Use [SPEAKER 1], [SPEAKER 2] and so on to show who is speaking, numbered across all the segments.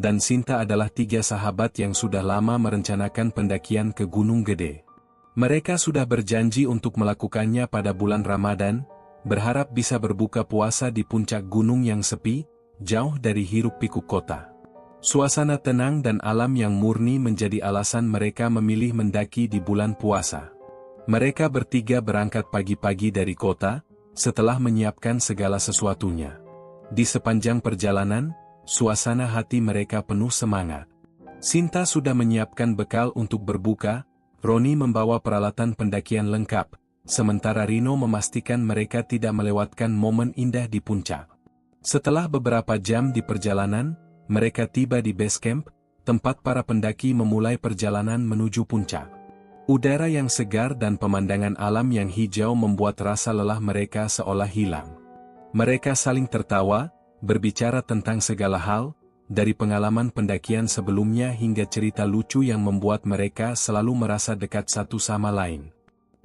[SPEAKER 1] dan Sinta adalah 3 sahabat yang sudah lama merencanakan pendakian ke Gunung Gede. Mereka sudah berjanji untuk melakukannya pada bulan Ramadan, berharap bisa berbuka puasa di puncak gunung yang sepi, jauh dari hiruk-pikuk kota. Suasana tenang dan alam yang murni menjadi alasan mereka memilih mendaki di bulan puasa. Mereka bertiga berangkat pagi-pagi dari kota, setelah menyiapkan segala sesuatunya. Di sepanjang perjalanan, suasana hati mereka penuh semangat. Sinta sudah menyiapkan bekal untuk berbuka, Roni membawa peralatan pendakian lengkap, sementara Rino memastikan mereka tidak melewatkan momen indah di puncak. Setelah beberapa jam di perjalanan, mereka tiba di base camp, tempat para pendaki memulai perjalanan menuju puncak. Udara yang segar dan pemandangan alam yang hijau membuat rasa lelah mereka seolah hilang. Mereka saling tertawa, berbicara tentang segala hal, dari pengalaman pendakian sebelumnya hingga cerita lucu yang membuat mereka selalu merasa dekat satu sama lain.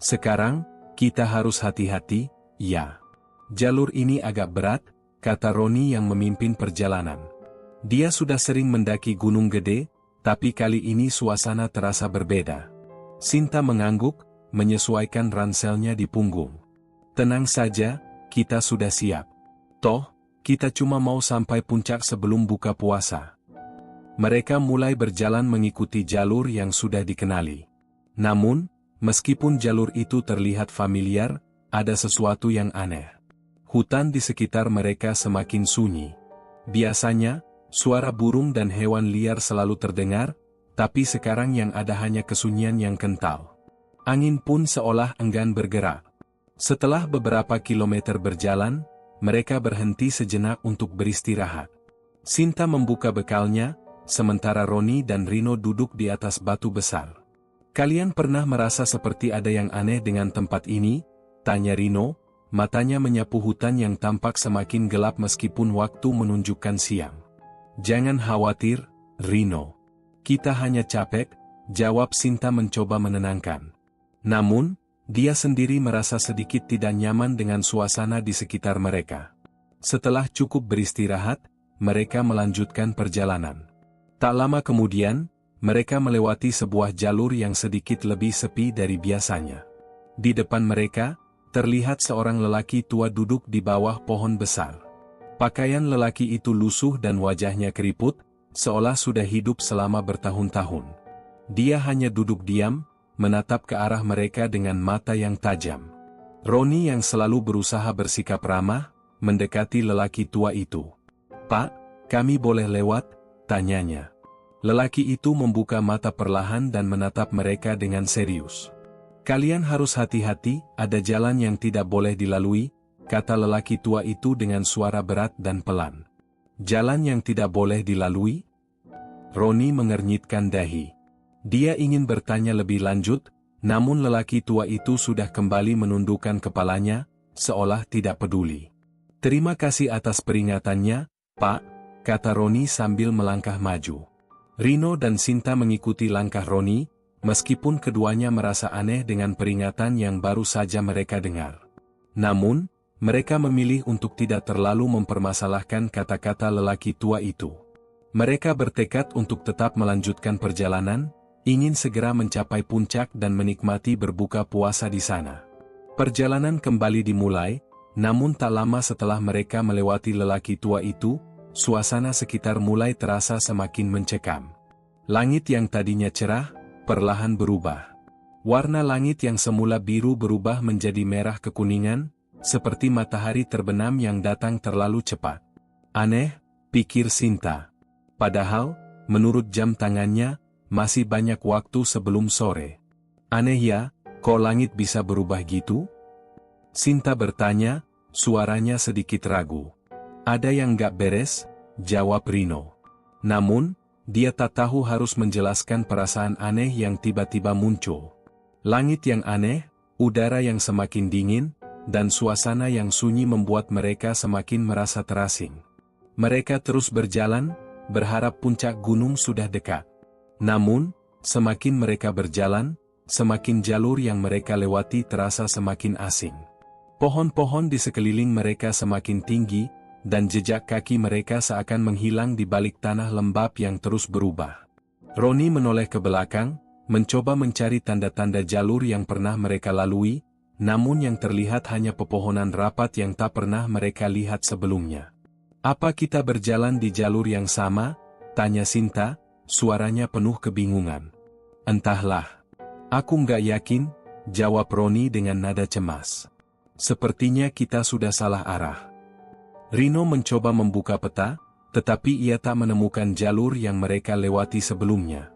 [SPEAKER 1] Sekarang, kita harus hati-hati, ya. Jalur ini agak berat, kata Roni yang memimpin perjalanan. Dia sudah sering mendaki Gunung Gede, tapi kali ini suasana terasa berbeda. Sinta mengangguk, menyesuaikan ranselnya di punggung. Tenang saja, kita sudah siap. Toh, kita cuma mau sampai puncak sebelum buka puasa. Mereka mulai berjalan mengikuti jalur yang sudah dikenali. Namun, meskipun jalur itu terlihat familiar, ada sesuatu yang aneh. Hutan di sekitar mereka semakin sunyi. Biasanya, suara burung dan hewan liar selalu terdengar, tapi sekarang yang ada hanya kesunyian yang kental. Angin pun seolah enggan bergerak. Setelah beberapa kilometer berjalan, mereka berhenti sejenak untuk beristirahat. Sinta membuka bekalnya, sementara Roni dan Rino duduk di atas batu besar. Kalian pernah merasa seperti ada yang aneh dengan tempat ini? Tanya Rino, matanya menyapu hutan yang tampak semakin gelap meskipun waktu menunjukkan siang. Jangan khawatir, Rino. Kita hanya capek, jawab Sinta mencoba menenangkan. Namun, dia sendiri merasa sedikit tidak nyaman dengan suasana di sekitar mereka. Setelah cukup beristirahat, mereka melanjutkan perjalanan. Tak lama kemudian, mereka melewati sebuah jalur yang sedikit lebih sepi dari biasanya. Di depan mereka, terlihat seorang lelaki tua duduk di bawah pohon besar. Pakaian lelaki itu lusuh dan wajahnya keriput, seolah sudah hidup selama bertahun-tahun. Dia hanya duduk diam, menatap ke arah mereka dengan mata yang tajam. Roni yang selalu berusaha bersikap ramah, mendekati lelaki tua itu. "Pak, kami boleh lewat?" tanyanya. Lelaki itu membuka mata perlahan dan menatap mereka dengan serius. "Kalian harus hati-hati, ada jalan yang tidak boleh dilalui," kata lelaki tua itu dengan suara berat dan pelan. "Jalan yang tidak boleh dilalui?" Roni mengernyitkan dahi. Dia ingin bertanya lebih lanjut, namun lelaki tua itu sudah kembali menundukkan kepalanya, seolah tidak peduli. "Terima kasih atas peringatannya, Pak," kata Roni sambil melangkah maju. Rino dan Sinta mengikuti langkah Roni, meskipun keduanya merasa aneh dengan peringatan yang baru saja mereka dengar. Namun, mereka memilih untuk tidak terlalu mempermasalahkan kata-kata lelaki tua itu. Mereka bertekad untuk tetap melanjutkan perjalanan, ingin segera mencapai puncak dan menikmati berbuka puasa di sana. Perjalanan kembali dimulai, namun tak lama setelah mereka melewati lelaki tua itu, suasana sekitar mulai terasa semakin mencekam. Langit yang tadinya cerah, perlahan berubah. Warna langit yang semula biru berubah menjadi merah kekuningan, seperti matahari terbenam yang datang terlalu cepat. Aneh, pikir Sinta. Padahal, menurut jam tangannya, masih banyak waktu sebelum sore. Aneh ya, kok langit bisa berubah gitu? Sinta bertanya, suaranya sedikit ragu. "Ada yang gak beres?" jawab Rino. Namun, dia tak tahu harus menjelaskan perasaan aneh yang tiba-tiba muncul. Langit yang aneh, udara yang semakin dingin, dan suasana yang sunyi membuat mereka semakin merasa terasing. Mereka terus berjalan, berharap puncak gunung sudah dekat. Namun, semakin mereka berjalan, semakin jalur yang mereka lewati terasa semakin asing. Pohon-pohon di sekeliling mereka semakin tinggi, dan jejak kaki mereka seakan menghilang di balik tanah lembab yang terus berubah. Roni menoleh ke belakang, mencoba mencari tanda-tanda jalur yang pernah mereka lalui, namun yang terlihat hanya pepohonan rapat yang tak pernah mereka lihat sebelumnya. "Apa kita berjalan di jalur yang sama?" tanya Sinta, suaranya penuh kebingungan. "Entahlah. Aku nggak yakin," jawab Roni dengan nada cemas. "Sepertinya kita sudah salah arah." Rino mencoba membuka peta, tetapi ia tak menemukan jalur yang mereka lewati sebelumnya.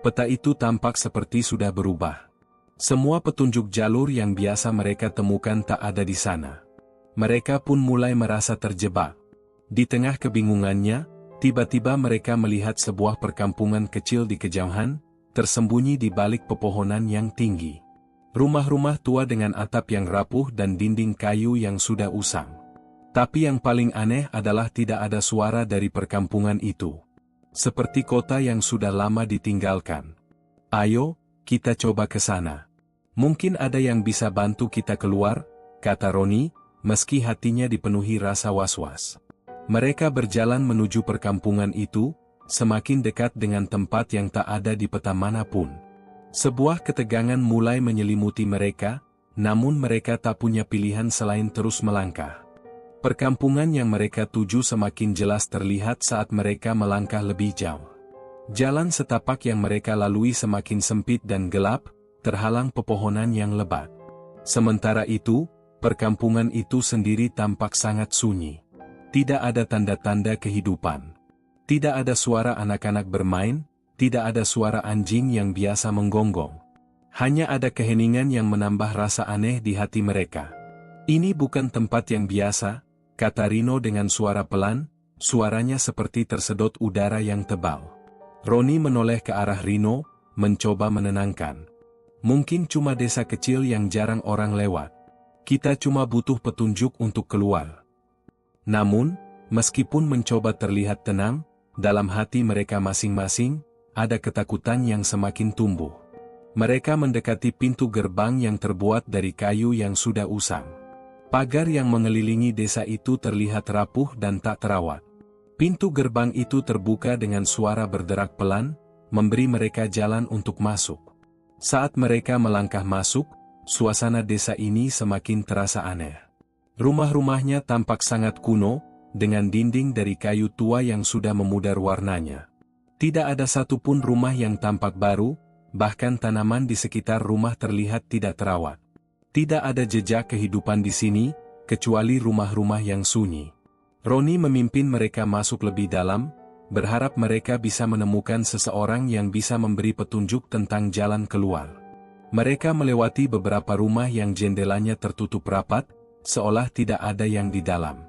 [SPEAKER 1] Peta itu tampak seperti sudah berubah. Semua petunjuk jalur yang biasa mereka temukan tak ada di sana. Mereka pun mulai merasa terjebak. Di tengah kebingungannya, tiba-tiba mereka melihat sebuah perkampungan kecil di kejauhan, tersembunyi di balik pepohonan yang tinggi. Rumah-rumah tua dengan atap yang rapuh dan dinding kayu yang sudah usang. Tapi yang paling aneh adalah tidak ada suara dari perkampungan itu. Seperti kota yang sudah lama ditinggalkan. "Ayo, kita coba ke sana. Mungkin ada yang bisa bantu kita keluar," kata Roni, meski hatinya dipenuhi rasa was-was. Mereka berjalan menuju perkampungan itu, semakin dekat dengan tempat yang tak ada di peta manapun. Sebuah ketegangan mulai menyelimuti mereka, namun mereka tak punya pilihan selain terus melangkah. Perkampungan yang mereka tuju semakin jelas terlihat saat mereka melangkah lebih jauh. Jalan setapak yang mereka lalui semakin sempit dan gelap, terhalang pepohonan yang lebat. Sementara itu, perkampungan itu sendiri tampak sangat sunyi. Tidak ada tanda-tanda kehidupan. Tidak ada suara anak-anak bermain, tidak ada suara anjing yang biasa menggonggong. Hanya ada keheningan yang menambah rasa aneh di hati mereka. "Ini bukan tempat yang biasa," kata Rino dengan suara pelan, suaranya seperti tersedot udara yang tebal. Roni menoleh ke arah Rino, mencoba menenangkan. "Mungkin cuma desa kecil yang jarang orang lewat. Kita cuma butuh petunjuk untuk keluar." Namun, meskipun mencoba terlihat tenang, dalam hati mereka masing-masing, ada ketakutan yang semakin tumbuh. Mereka mendekati pintu gerbang yang terbuat dari kayu yang sudah usang. Pagar yang mengelilingi desa itu terlihat rapuh dan tak terawat. Pintu gerbang itu terbuka dengan suara berderak pelan, memberi mereka jalan untuk masuk. Saat mereka melangkah masuk, suasana desa ini semakin terasa aneh. Rumah-rumahnya tampak sangat kuno, dengan dinding dari kayu tua yang sudah memudar warnanya. Tidak ada satupun rumah yang tampak baru, bahkan tanaman di sekitar rumah terlihat tidak terawat. Tidak ada jejak kehidupan di sini, kecuali rumah-rumah yang sunyi. Roni memimpin mereka masuk lebih dalam, berharap mereka bisa menemukan seseorang yang bisa memberi petunjuk tentang jalan keluar. Mereka melewati beberapa rumah yang jendelanya tertutup rapat, seolah tidak ada yang di dalam.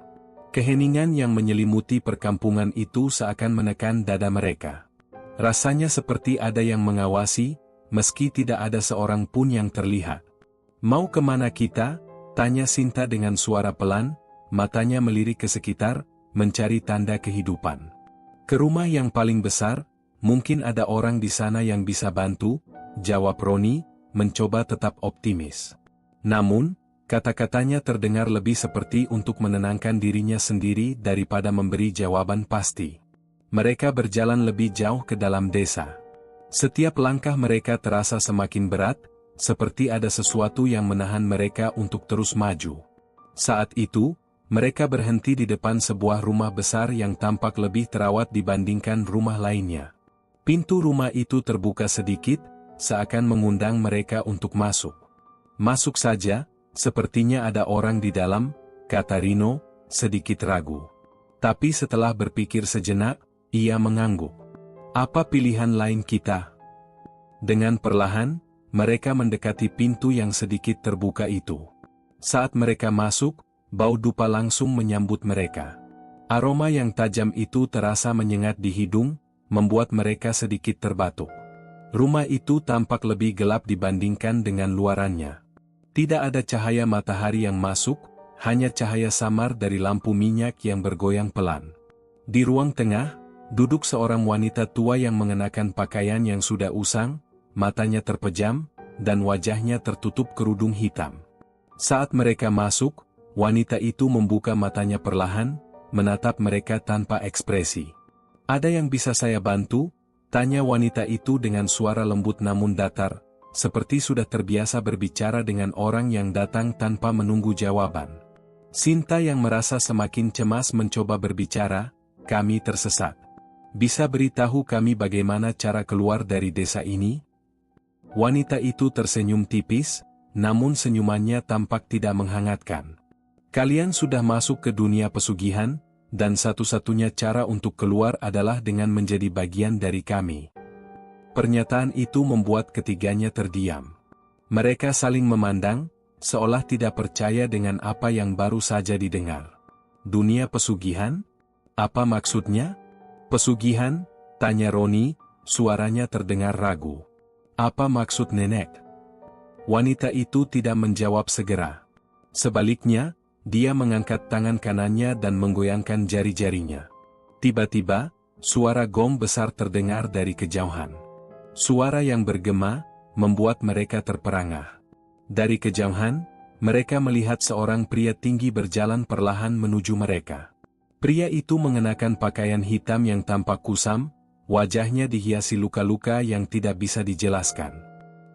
[SPEAKER 1] Keheningan yang menyelimuti perkampungan itu seakan menekan dada mereka. Rasanya seperti ada yang mengawasi, meski tidak ada seorang pun yang terlihat. "Mau kemana kita?" tanya Sinta dengan suara pelan, matanya melirik ke sekitar, mencari tanda kehidupan. "Ke rumah yang paling besar, mungkin ada orang di sana yang bisa bantu," jawab Roni, mencoba tetap optimis. Namun, kata-katanya terdengar lebih seperti untuk menenangkan dirinya sendiri daripada memberi jawaban pasti. Mereka berjalan lebih jauh ke dalam desa. Setiap langkah mereka terasa semakin berat, seperti ada sesuatu yang menahan mereka untuk terus maju. Saat itu, mereka berhenti di depan sebuah rumah besar yang tampak lebih terawat dibandingkan rumah lainnya. Pintu rumah itu terbuka sedikit, seakan mengundang mereka untuk masuk. "Masuk saja, sepertinya ada orang di dalam," kata Rino, sedikit ragu. Tapi setelah berpikir sejenak, ia mengangguk. "Apa pilihan lain kita?" Dengan perlahan, mereka mendekati pintu yang sedikit terbuka itu. Saat mereka masuk, bau dupa langsung menyambut mereka. Aroma yang tajam itu terasa menyengat di hidung, membuat mereka sedikit terbatuk. Rumah itu tampak lebih gelap dibandingkan dengan luarannya. Tidak ada cahaya matahari yang masuk, hanya cahaya samar dari lampu minyak yang bergoyang pelan. Di ruang tengah, duduk seorang wanita tua yang mengenakan pakaian yang sudah usang, matanya terpejam, dan wajahnya tertutup kerudung hitam. Saat mereka masuk, wanita itu membuka matanya perlahan, menatap mereka tanpa ekspresi. "Ada yang bisa saya bantu?" tanya wanita itu dengan suara lembut namun datar, seperti sudah terbiasa berbicara dengan orang yang datang tanpa menunggu jawaban. Sinta yang merasa semakin cemas mencoba berbicara, "Kami tersesat. Bisa beritahu kami bagaimana cara keluar dari desa ini?" Wanita itu tersenyum tipis, namun senyumannya tampak tidak menghangatkan. "Kalian sudah masuk ke dunia pesugihan, dan satu-satunya cara untuk keluar adalah dengan menjadi bagian dari kami." Pernyataan itu membuat ketiganya terdiam. Mereka saling memandang, seolah tidak percaya dengan apa yang baru saja didengar. "Dunia pesugihan? Apa maksudnya?" "Pesugihan?" tanya Roni, suaranya terdengar ragu. "Apa maksud nenek?" Wanita itu tidak menjawab segera. Sebaliknya, dia mengangkat tangan kanannya dan menggoyangkan jari-jarinya. Tiba-tiba, suara gong besar terdengar dari kejauhan. Suara yang bergema, membuat mereka terperangah. Dari kejauhan, mereka melihat seorang pria tinggi berjalan perlahan menuju mereka. Pria itu mengenakan pakaian hitam yang tampak kusam, wajahnya dihiasi luka-luka yang tidak bisa dijelaskan.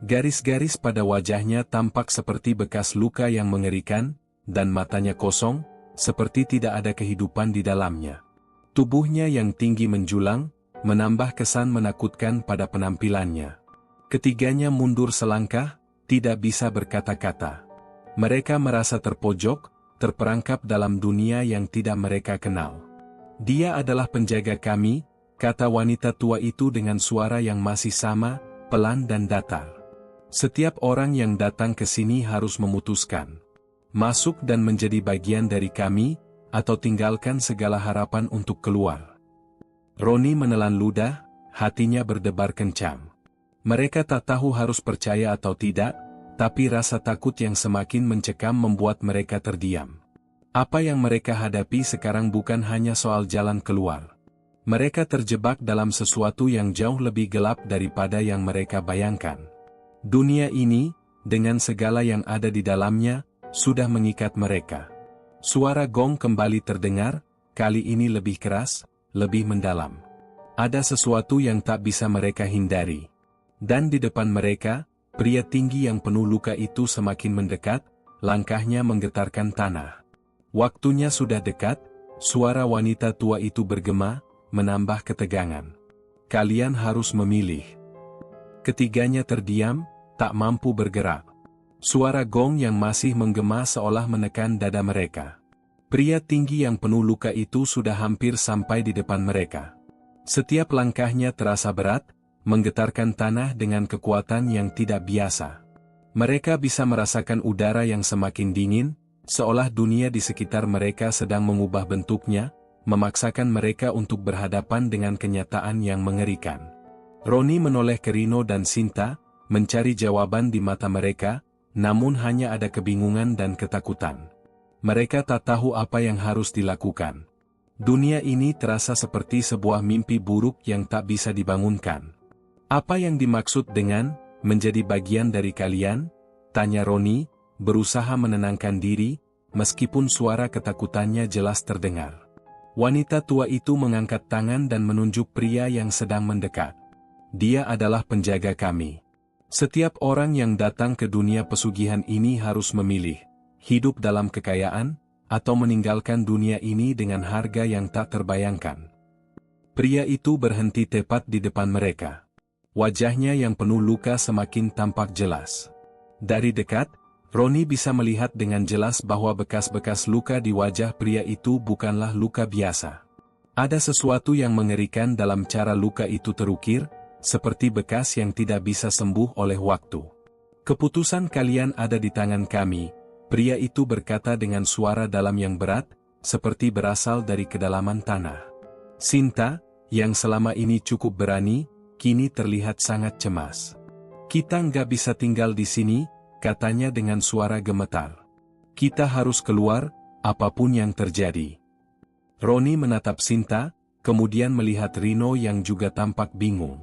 [SPEAKER 1] Garis-garis pada wajahnya tampak seperti bekas luka yang mengerikan, dan matanya kosong, seperti tidak ada kehidupan di dalamnya. Tubuhnya yang tinggi menjulang, menambah kesan menakutkan pada penampilannya. Ketiganya mundur selangkah, tidak bisa berkata-kata. Mereka merasa terpojok, terperangkap dalam dunia yang tidak mereka kenal. "Dia adalah penjaga kami," kata wanita tua itu dengan suara yang masih sama, pelan dan datar. "Setiap orang yang datang ke sini harus memutuskan masuk dan menjadi bagian dari kami, atau tinggalkan segala harapan untuk keluar." Roni menelan ludah, hatinya berdebar kencang. Mereka tak tahu harus percaya atau tidak, tapi rasa takut yang semakin mencekam membuat mereka terdiam. Apa yang mereka hadapi sekarang bukan hanya soal jalan keluar. Mereka terjebak dalam sesuatu yang jauh lebih gelap daripada yang mereka bayangkan. Dunia ini, dengan segala yang ada di dalamnya, sudah mengikat mereka. Suara gong kembali terdengar, kali ini lebih keras, lebih mendalam. Ada sesuatu yang tak bisa mereka hindari. Dan di depan mereka, pria tinggi yang penuh luka itu semakin mendekat, langkahnya menggetarkan tanah. Waktunya sudah dekat, suara wanita tua itu bergema, menambah ketegangan. "Kalian harus memilih." Ketiganya terdiam, tak mampu bergerak. Suara gong yang masih menggema seolah menekan dada mereka. Pria tinggi yang penuh luka itu sudah hampir sampai di depan mereka. Setiap langkahnya terasa berat, menggetarkan tanah dengan kekuatan yang tidak biasa. Mereka bisa merasakan udara yang semakin dingin, seolah dunia di sekitar mereka sedang mengubah bentuknya, memaksakan mereka untuk berhadapan dengan kenyataan yang mengerikan. Roni menoleh ke Rino dan Sinta, mencari jawaban di mata mereka, namun hanya ada kebingungan dan ketakutan. Mereka tak tahu apa yang harus dilakukan. Dunia ini terasa seperti sebuah mimpi buruk yang tak bisa dibangunkan. "Apa yang dimaksud dengan menjadi bagian dari kalian?" tanya Roni, berusaha menenangkan diri, meskipun suara ketakutannya jelas terdengar. Wanita tua itu mengangkat tangan dan menunjuk pria yang sedang mendekat. "Dia adalah penjaga kami. Setiap orang yang datang ke dunia pesugihan ini harus memilih, hidup dalam kekayaan, atau meninggalkan dunia ini dengan harga yang tak terbayangkan." Pria itu berhenti tepat di depan mereka. Wajahnya yang penuh luka semakin tampak jelas. Dari dekat, Roni bisa melihat dengan jelas bahwa bekas-bekas luka di wajah pria itu bukanlah luka biasa. Ada sesuatu yang mengerikan dalam cara luka itu terukir, seperti bekas yang tidak bisa sembuh oleh waktu. "Keputusan kalian ada di tangan kami," pria itu berkata dengan suara dalam yang berat, seperti berasal dari kedalaman tanah. Sinta, yang selama ini cukup berani, kini terlihat sangat cemas. "Kita nggak bisa tinggal di sini," katanya dengan suara gemetar. "Kita harus keluar, apapun yang terjadi." Roni menatap Sinta, kemudian melihat Rino yang juga tampak bingung.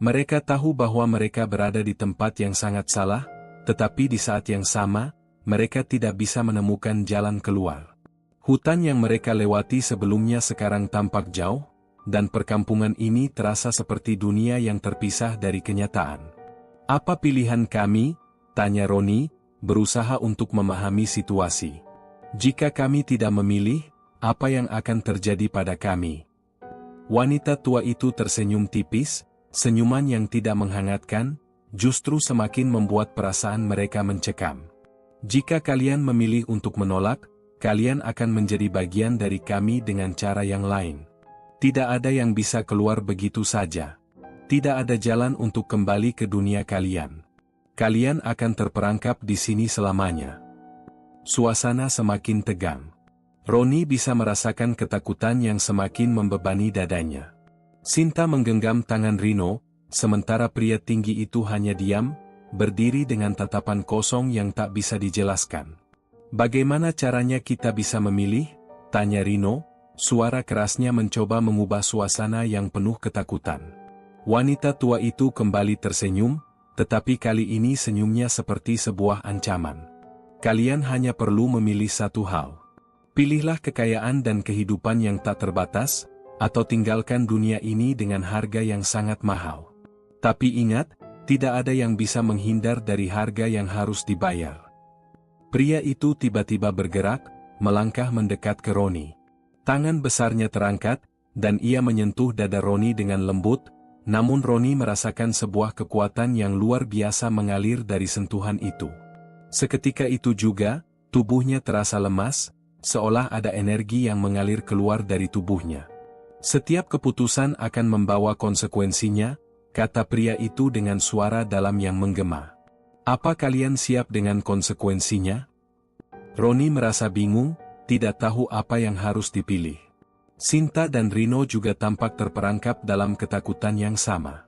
[SPEAKER 1] Mereka tahu bahwa mereka berada di tempat yang sangat salah, tetapi di saat yang sama, mereka tidak bisa menemukan jalan keluar. Hutan yang mereka lewati sebelumnya sekarang tampak jauh, dan perkampungan ini terasa seperti dunia yang terpisah dari kenyataan. "Apa pilihan kami?" tanya Roni, berusaha untuk memahami situasi. "Jika kami tidak memilih, apa yang akan terjadi pada kami?" Wanita tua itu tersenyum tipis, senyuman yang tidak menghangatkan, justru semakin membuat perasaan mereka mencekam. "Jika kalian memilih untuk menolak, kalian akan menjadi bagian dari kami dengan cara yang lain. Tidak ada yang bisa keluar begitu saja. Tidak ada jalan untuk kembali ke dunia kalian. Kalian akan terperangkap di sini selamanya." Suasana semakin tegang. Roni bisa merasakan ketakutan yang semakin membebani dadanya. Sinta menggenggam tangan Rino, sementara pria tinggi itu hanya diam, berdiri dengan tatapan kosong yang tak bisa dijelaskan. "Bagaimana caranya kita bisa memilih?" tanya Rino, suara kerasnya mencoba mengubah suasana yang penuh ketakutan. Wanita tua itu kembali tersenyum, tetapi kali ini senyumnya seperti sebuah ancaman. "Kalian hanya perlu memilih satu hal. Pilihlah kekayaan dan kehidupan yang tak terbatas, atau tinggalkan dunia ini dengan harga yang sangat mahal. Tapi ingat, tidak ada yang bisa menghindar dari harga yang harus dibayar." Pria itu tiba-tiba bergerak, melangkah mendekat ke Roni. Tangan besarnya terangkat, dan ia menyentuh dada Roni dengan lembut, namun Roni merasakan sebuah kekuatan yang luar biasa mengalir dari sentuhan itu. Seketika itu juga, tubuhnya terasa lemas, seolah ada energi yang mengalir keluar dari tubuhnya. "Setiap keputusan akan membawa konsekuensinya," kata pria itu dengan suara dalam yang menggema. "Apa kalian siap dengan konsekuensinya?" Roni merasa bingung, tidak tahu apa yang harus dipilih. Sinta dan Rino juga tampak terperangkap dalam ketakutan yang sama.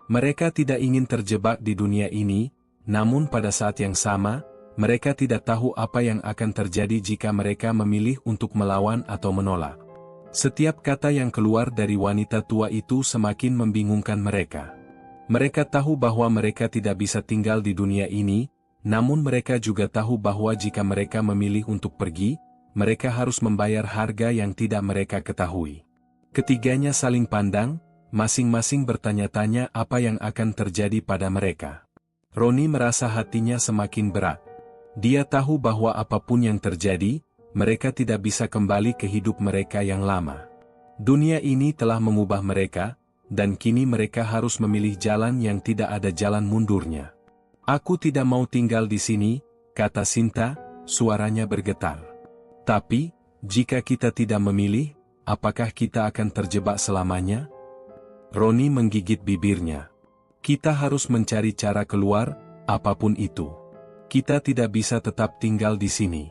[SPEAKER 1] Mereka tidak ingin terjebak di dunia ini, namun pada saat yang sama, mereka tidak tahu apa yang akan terjadi jika mereka memilih untuk melawan atau menolak. Setiap kata yang keluar dari wanita tua itu semakin membingungkan mereka. Mereka tahu bahwa mereka tidak bisa tinggal di dunia ini, namun mereka juga tahu bahwa jika mereka memilih untuk pergi, mereka harus membayar harga yang tidak mereka ketahui. Ketiganya saling pandang, masing-masing bertanya-tanya apa yang akan terjadi pada mereka. Roni merasa hatinya semakin berat. Dia tahu bahwa apapun yang terjadi, mereka tidak bisa kembali ke hidup mereka yang lama. Dunia ini telah mengubah mereka, dan kini mereka harus memilih jalan yang tidak ada jalan mundurnya. "Aku tidak mau tinggal di sini," kata Sinta, suaranya bergetar. "Tapi, jika kita tidak memilih, apakah kita akan terjebak selamanya?" Roni menggigit bibirnya. "Kita harus mencari cara keluar, apapun itu. Kita tidak bisa tetap tinggal di sini."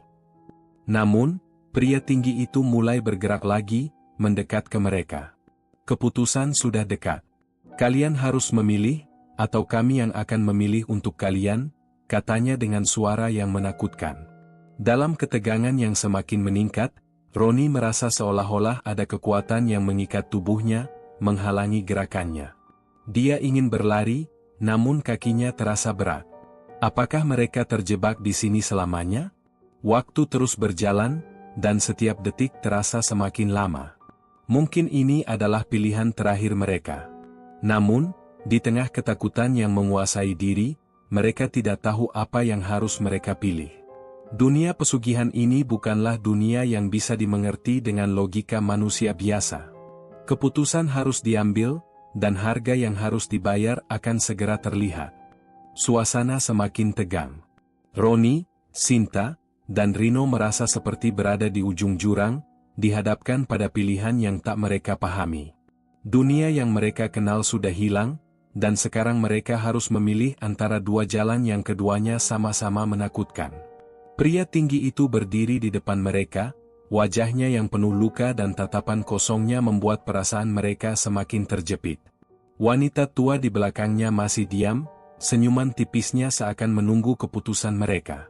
[SPEAKER 1] Namun, pria tinggi itu mulai bergerak lagi, mendekat ke mereka. "Keputusan sudah dekat. Kalian harus memilih, atau kami yang akan memilih untuk kalian," katanya dengan suara yang menakutkan. Dalam ketegangan yang semakin meningkat, Roni merasa seolah-olah ada kekuatan yang mengikat tubuhnya, menghalangi gerakannya. Dia ingin berlari, namun kakinya terasa berat. Apakah mereka terjebak di sini selamanya? Waktu terus berjalan, dan setiap detik terasa semakin lama. Mungkin ini adalah pilihan terakhir mereka. Namun, di tengah ketakutan yang menguasai diri, mereka tidak tahu apa yang harus mereka pilih. Dunia pesugihan ini bukanlah dunia yang bisa dimengerti dengan logika manusia biasa. Keputusan harus diambil, dan harga yang harus dibayar akan segera terlihat. Suasana semakin tegang. Roni, Sinta, dan Rino merasa seperti berada di ujung jurang, dihadapkan pada pilihan yang tak mereka pahami. Dunia yang mereka kenal sudah hilang, dan sekarang mereka harus memilih antara dua jalan yang keduanya sama-sama menakutkan. Pria tinggi itu berdiri di depan mereka, wajahnya yang penuh luka dan tatapan kosongnya membuat perasaan mereka semakin terjepit. Wanita tua di belakangnya masih diam, senyuman tipisnya seakan menunggu keputusan mereka.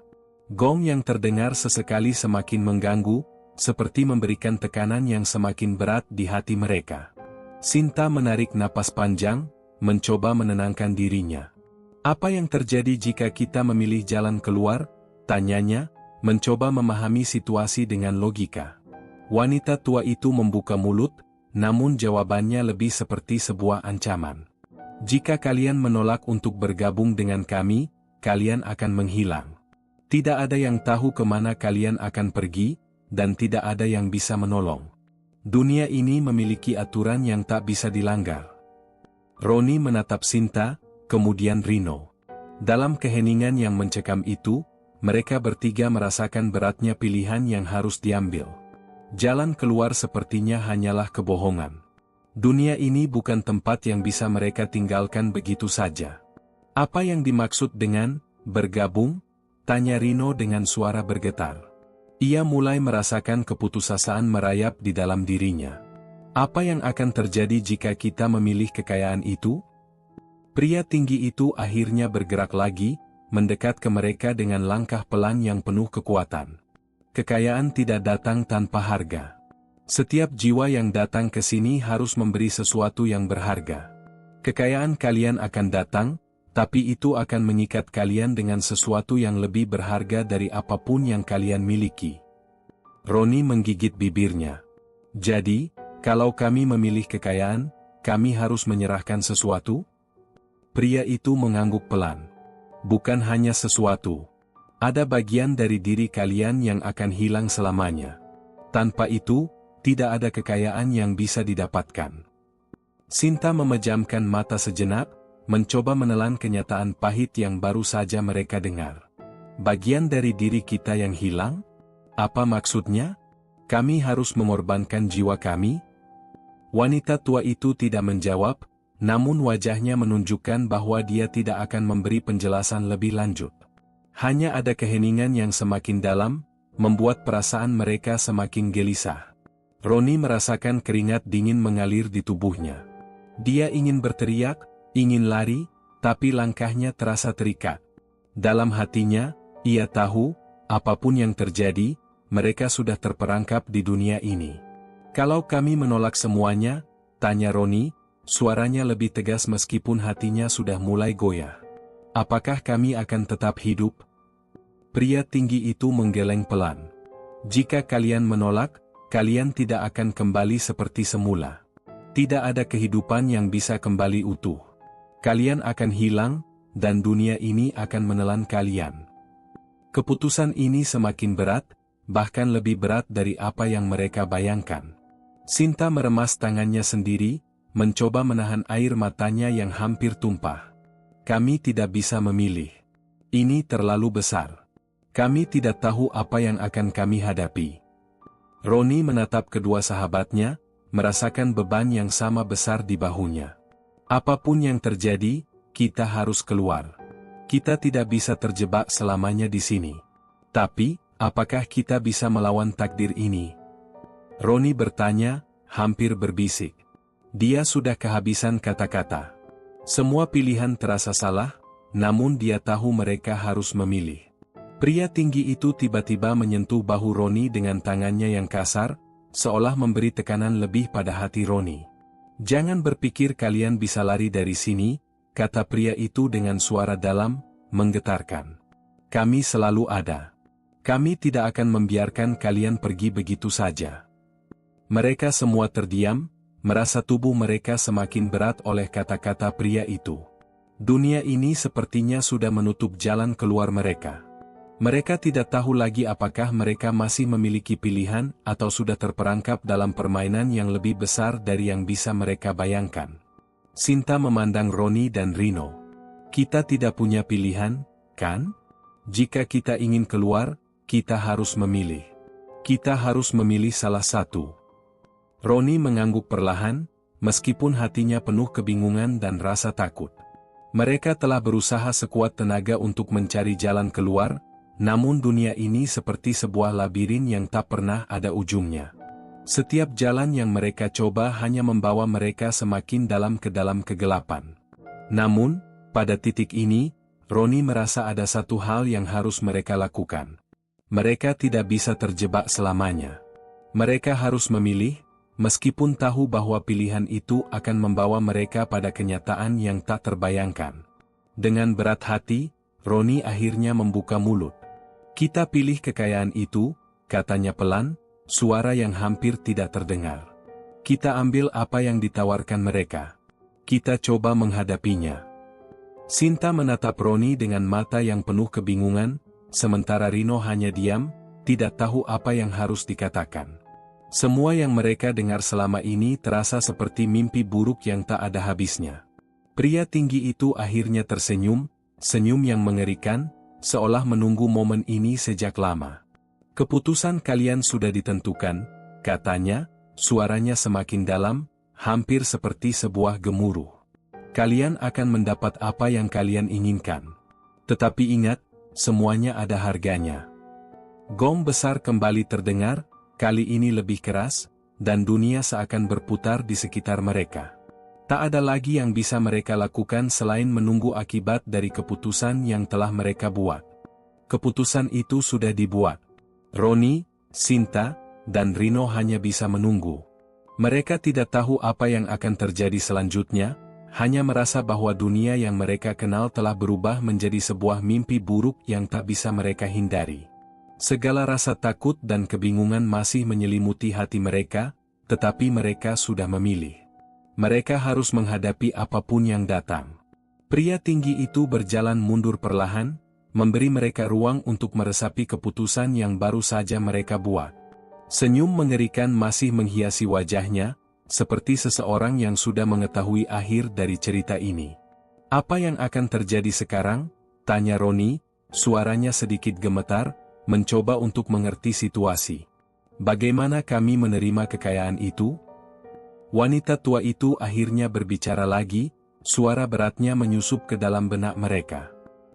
[SPEAKER 1] Gong yang terdengar sesekali semakin mengganggu, seperti memberikan tekanan yang semakin berat di hati mereka. Sinta menarik napas panjang, mencoba menenangkan dirinya. "Apa yang terjadi jika kita memilih jalan keluar?" tanyanya, mencoba memahami situasi dengan logika. Wanita tua itu membuka mulut, namun jawabannya lebih seperti sebuah ancaman. Jika kalian menolak untuk bergabung dengan kami, kalian akan menghilang. Tidak ada yang tahu kemana kalian akan pergi, dan tidak ada yang bisa menolong. Dunia ini memiliki aturan yang tak bisa dilanggar. Roni menatap Sinta, kemudian Rino. Dalam keheningan yang mencekam itu, mereka bertiga merasakan beratnya pilihan yang harus diambil. Jalan keluar sepertinya hanyalah kebohongan. Dunia ini bukan tempat yang bisa mereka tinggalkan begitu saja. Apa yang dimaksud dengan bergabung? Tanya Rino dengan suara bergetar. Ia mulai merasakan keputusasaan merayap di dalam dirinya. Apa yang akan terjadi jika kita memilih kekayaan itu? Pria tinggi itu akhirnya bergerak lagi, mendekat ke mereka dengan langkah pelan yang penuh kekuatan. Kekayaan tidak datang tanpa harga. Setiap jiwa yang datang ke sini harus memberi sesuatu yang berharga. Kekayaan kalian akan datang, tapi itu akan mengikat kalian dengan sesuatu yang lebih berharga dari apapun yang kalian miliki. Roni menggigit bibirnya. Jadi, kalau kami memilih kekayaan, kami harus menyerahkan sesuatu? Pria itu mengangguk pelan. Bukan hanya sesuatu. Ada bagian dari diri kalian yang akan hilang selamanya. Tanpa itu, tidak ada kekayaan yang bisa didapatkan. Sinta memejamkan mata sejenak, mencoba menelan kenyataan pahit yang baru saja mereka dengar. Bagian dari diri kita yang hilang? Apa maksudnya? Kami harus mengorbankan jiwa kami? Wanita tua itu tidak menjawab, namun wajahnya menunjukkan bahwa dia tidak akan memberi penjelasan lebih lanjut. Hanya ada keheningan yang semakin dalam, membuat perasaan mereka semakin gelisah. Roni merasakan keringat dingin mengalir di tubuhnya. Dia ingin berteriak, ingin lari, tapi langkahnya terasa terikat. Dalam hatinya, ia tahu, apapun yang terjadi, mereka sudah terperangkap di dunia ini. Kalau kami menolak semuanya, tanya Roni, suaranya lebih tegas meskipun hatinya sudah mulai goyah. Apakah kami akan tetap hidup? Pria tinggi itu menggeleng pelan. Jika kalian menolak, kalian tidak akan kembali seperti semula. Tidak ada kehidupan yang bisa kembali utuh. Kalian akan hilang, dan dunia ini akan menelan kalian. Keputusan ini semakin berat, bahkan lebih berat dari apa yang mereka bayangkan. Sinta meremas tangannya sendiri, mencoba menahan air matanya yang hampir tumpah. Kami tidak bisa memilih. Ini terlalu besar. Kami tidak tahu apa yang akan kami hadapi. Roni menatap kedua sahabatnya, merasakan beban yang sama besar di bahunya. Apapun yang terjadi, kita harus keluar. Kita tidak bisa terjebak selamanya di sini. Tapi, apakah kita bisa melawan takdir ini? Roni bertanya, hampir berbisik. Dia sudah kehabisan kata-kata. Semua pilihan terasa salah, namun dia tahu mereka harus memilih. Pria tinggi itu tiba-tiba menyentuh bahu Roni dengan tangannya yang kasar, seolah memberi tekanan lebih pada hati Roni. Jangan berpikir kalian bisa lari dari sini, kata pria itu dengan suara dalam, menggetarkan. Kami selalu ada. Kami tidak akan membiarkan kalian pergi begitu saja. Mereka semua terdiam, merasa tubuh mereka semakin berat oleh kata-kata pria itu. Dunia ini sepertinya sudah menutup jalan keluar mereka. Mereka tidak tahu lagi apakah mereka masih memiliki pilihan atau sudah terperangkap dalam permainan yang lebih besar dari yang bisa mereka bayangkan. Sinta memandang Roni dan Rino. Kita tidak punya pilihan, kan? Jika kita ingin keluar, kita harus memilih. Kita harus memilih salah satu. Roni mengangguk perlahan, meskipun hatinya penuh kebingungan dan rasa takut. Mereka telah berusaha sekuat tenaga untuk mencari jalan keluar, namun dunia ini seperti sebuah labirin yang tak pernah ada ujungnya. Setiap jalan yang mereka coba hanya membawa mereka semakin dalam ke dalam kegelapan. Namun, pada titik ini, Roni merasa ada satu hal yang harus mereka lakukan. Mereka tidak bisa terjebak selamanya. Mereka harus memilih, meskipun tahu bahwa pilihan itu akan membawa mereka pada kenyataan yang tak terbayangkan. Dengan berat hati, Roni akhirnya membuka mulut. Kita pilih kekayaan itu, katanya pelan, suara yang hampir tidak terdengar. Kita ambil apa yang ditawarkan mereka. Kita coba menghadapinya. Sinta menatap Roni dengan mata yang penuh kebingungan, sementara Rino hanya diam, tidak tahu apa yang harus dikatakan. Semua yang mereka dengar selama ini terasa seperti mimpi buruk yang tak ada habisnya. Pria tinggi itu akhirnya tersenyum, senyum yang mengerikan, seolah menunggu momen ini sejak lama. Keputusan kalian sudah ditentukan, katanya, suaranya semakin dalam, hampir seperti sebuah gemuruh. Kalian akan mendapat apa yang kalian inginkan. Tetapi ingat, semuanya ada harganya. Gong besar kembali terdengar, kali ini lebih keras, dan dunia seakan berputar di sekitar mereka. Tak ada lagi yang bisa mereka lakukan selain menunggu akibat dari keputusan yang telah mereka buat. Keputusan itu sudah dibuat. Roni, Sinta, dan Rino hanya bisa menunggu. Mereka tidak tahu apa yang akan terjadi selanjutnya, hanya merasa bahwa dunia yang mereka kenal telah berubah menjadi sebuah mimpi buruk yang tak bisa mereka hindari. Segala rasa takut dan kebingungan masih menyelimuti hati mereka, tetapi mereka sudah memilih. Mereka harus menghadapi apapun yang datang. Pria tinggi itu berjalan mundur perlahan, memberi mereka ruang untuk meresapi keputusan yang baru saja mereka buat. Senyum mengerikan masih menghiasi wajahnya, seperti seseorang yang sudah mengetahui akhir dari cerita ini. Apa yang akan terjadi sekarang? Tanya Roni, suaranya sedikit gemetar, mencoba untuk mengerti situasi. Bagaimana kami menerima kekayaan itu? Wanita tua itu akhirnya berbicara lagi, suara beratnya menyusup ke dalam benak mereka.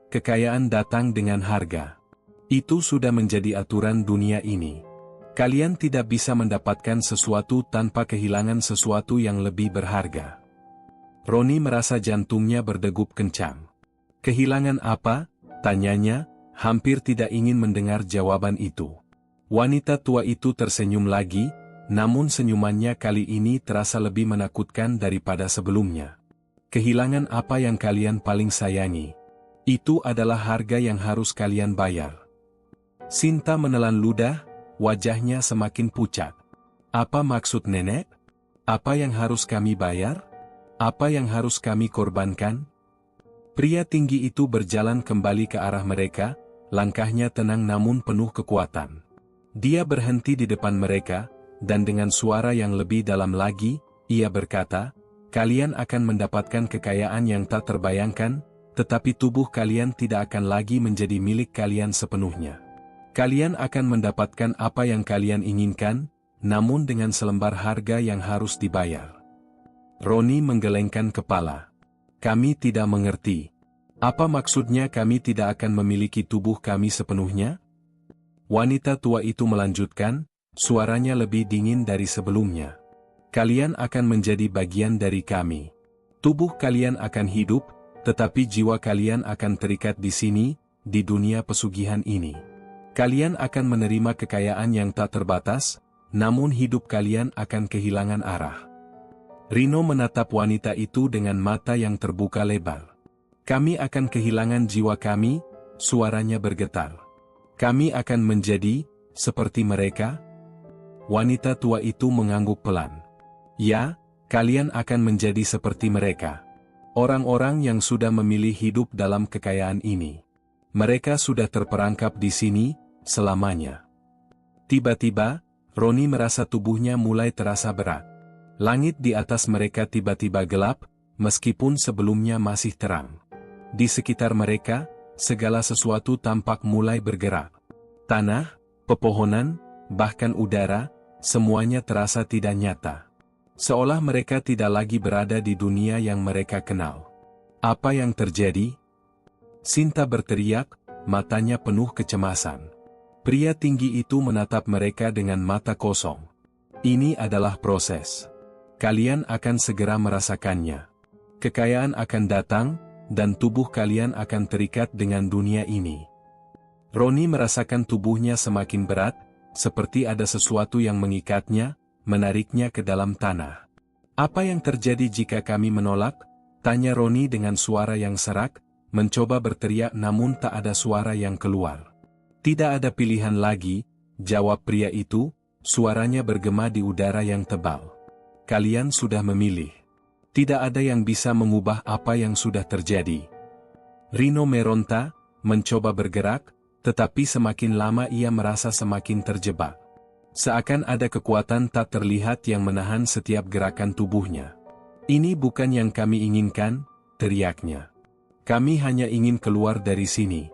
[SPEAKER 1] Kekayaan datang dengan harga. Itu sudah menjadi aturan dunia ini. Kalian tidak bisa mendapatkan sesuatu tanpa kehilangan sesuatu yang lebih berharga. Roni merasa jantungnya berdegup kencang. Kehilangan apa? Tanyanya, hampir tidak ingin mendengar jawaban itu. Wanita tua itu tersenyum lagi, namun senyumannya kali ini terasa lebih menakutkan daripada sebelumnya. Kehilangan apa yang kalian paling sayangi. Itu adalah harga yang harus kalian bayar. Sinta menelan ludah, wajahnya semakin pucat. Apa maksud nenek? Apa yang harus kami bayar? Apa yang harus kami korbankan? Pria tinggi itu berjalan kembali ke arah mereka, langkahnya tenang namun penuh kekuatan. Dia berhenti di depan mereka, dan dengan suara yang lebih dalam lagi, ia berkata, kalian akan mendapatkan kekayaan yang tak terbayangkan, tetapi tubuh kalian tidak akan lagi menjadi milik kalian sepenuhnya. Kalian akan mendapatkan apa yang kalian inginkan, namun dengan selembar harga yang harus dibayar. Roni menggelengkan kepala. Kami tidak mengerti. Apa maksudnya kami tidak akan memiliki tubuh kami sepenuhnya? Wanita tua itu melanjutkan, suaranya lebih dingin dari sebelumnya. Kalian akan menjadi bagian dari kami. Tubuh kalian akan hidup, tetapi jiwa kalian akan terikat di sini, di dunia pesugihan ini. Kalian akan menerima kekayaan yang tak terbatas, namun hidup kalian akan kehilangan arah. Rino menatap wanita itu dengan mata yang terbuka lebar. Kami akan kehilangan jiwa kami, suaranya bergetar. Kami akan menjadi seperti mereka? Wanita tua itu mengangguk pelan. Ya, kalian akan menjadi seperti mereka. Orang-orang yang sudah memilih hidup dalam kekayaan ini. Mereka sudah terperangkap di sini, selamanya. Tiba-tiba, Roni merasa tubuhnya mulai terasa berat. Langit di atas mereka tiba-tiba gelap, meskipun sebelumnya masih terang. Di sekitar mereka, segala sesuatu tampak mulai bergerak. Tanah, pepohonan, bahkan udara, semuanya terasa tidak nyata. Seolah mereka tidak lagi berada di dunia yang mereka kenal. Apa yang terjadi? Sinta berteriak, matanya penuh kecemasan. Pria tinggi itu menatap mereka dengan mata kosong. Ini adalah proses. Kalian akan segera merasakannya. Kekayaan akan datang, dan tubuh kalian akan terikat dengan dunia ini. Roni merasakan tubuhnya semakin berat, seperti ada sesuatu yang mengikatnya, menariknya ke dalam tanah. Apa yang terjadi jika kami menolak? Tanya Roni dengan suara yang serak, mencoba berteriak namun tak ada suara yang keluar. Tidak ada pilihan lagi, jawab pria itu, suaranya bergema di udara yang tebal. Kalian sudah memilih. Tidak ada yang bisa mengubah apa yang sudah terjadi. Rino meronta, mencoba bergerak, tetapi semakin lama ia merasa semakin terjebak. Seakan ada kekuatan tak terlihat yang menahan setiap gerakan tubuhnya. Ini bukan yang kami inginkan, teriaknya. Kami hanya ingin keluar dari sini.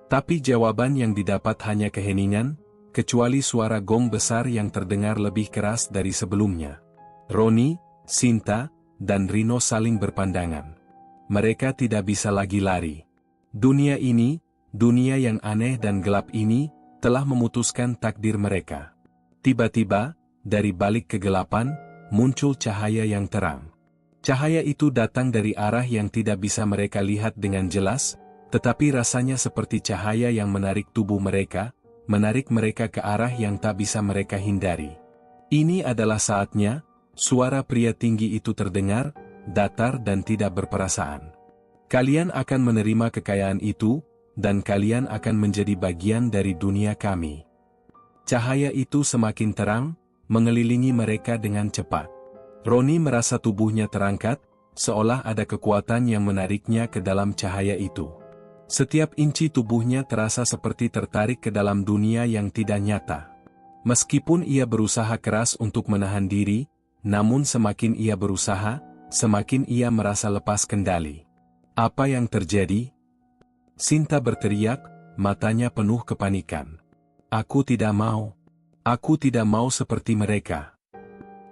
[SPEAKER 1] Tapi jawaban yang didapat hanya keheningan, kecuali suara gong besar yang terdengar lebih keras dari sebelumnya. Roni, Sinta, dan Rino saling berpandangan. Mereka tidak bisa lagi lari. Dunia ini, dunia yang aneh dan gelap ini, telah memutuskan takdir mereka. Tiba-tiba, dari balik kegelapan, muncul cahaya yang terang. Cahaya itu datang dari arah yang tidak bisa mereka lihat dengan jelas, tetapi rasanya seperti cahaya yang menarik tubuh mereka, menarik mereka ke arah yang tak bisa mereka hindari. Ini adalah saatnya, suara pria tinggi itu terdengar, datar dan tidak berperasaan. Kalian akan menerima kekayaan itu, dan kalian akan menjadi bagian dari dunia kami. Cahaya itu semakin terang, mengelilingi mereka dengan cepat. Roni merasa tubuhnya terangkat, seolah ada kekuatan yang menariknya ke dalam cahaya itu. Setiap inci tubuhnya terasa seperti tertarik ke dalam dunia yang tidak nyata. Meskipun ia berusaha keras untuk menahan diri, namun semakin ia berusaha, semakin ia merasa lepas kendali. Apa yang terjadi? Sinta berteriak, matanya penuh kepanikan. Aku tidak mau. Aku tidak mau seperti mereka.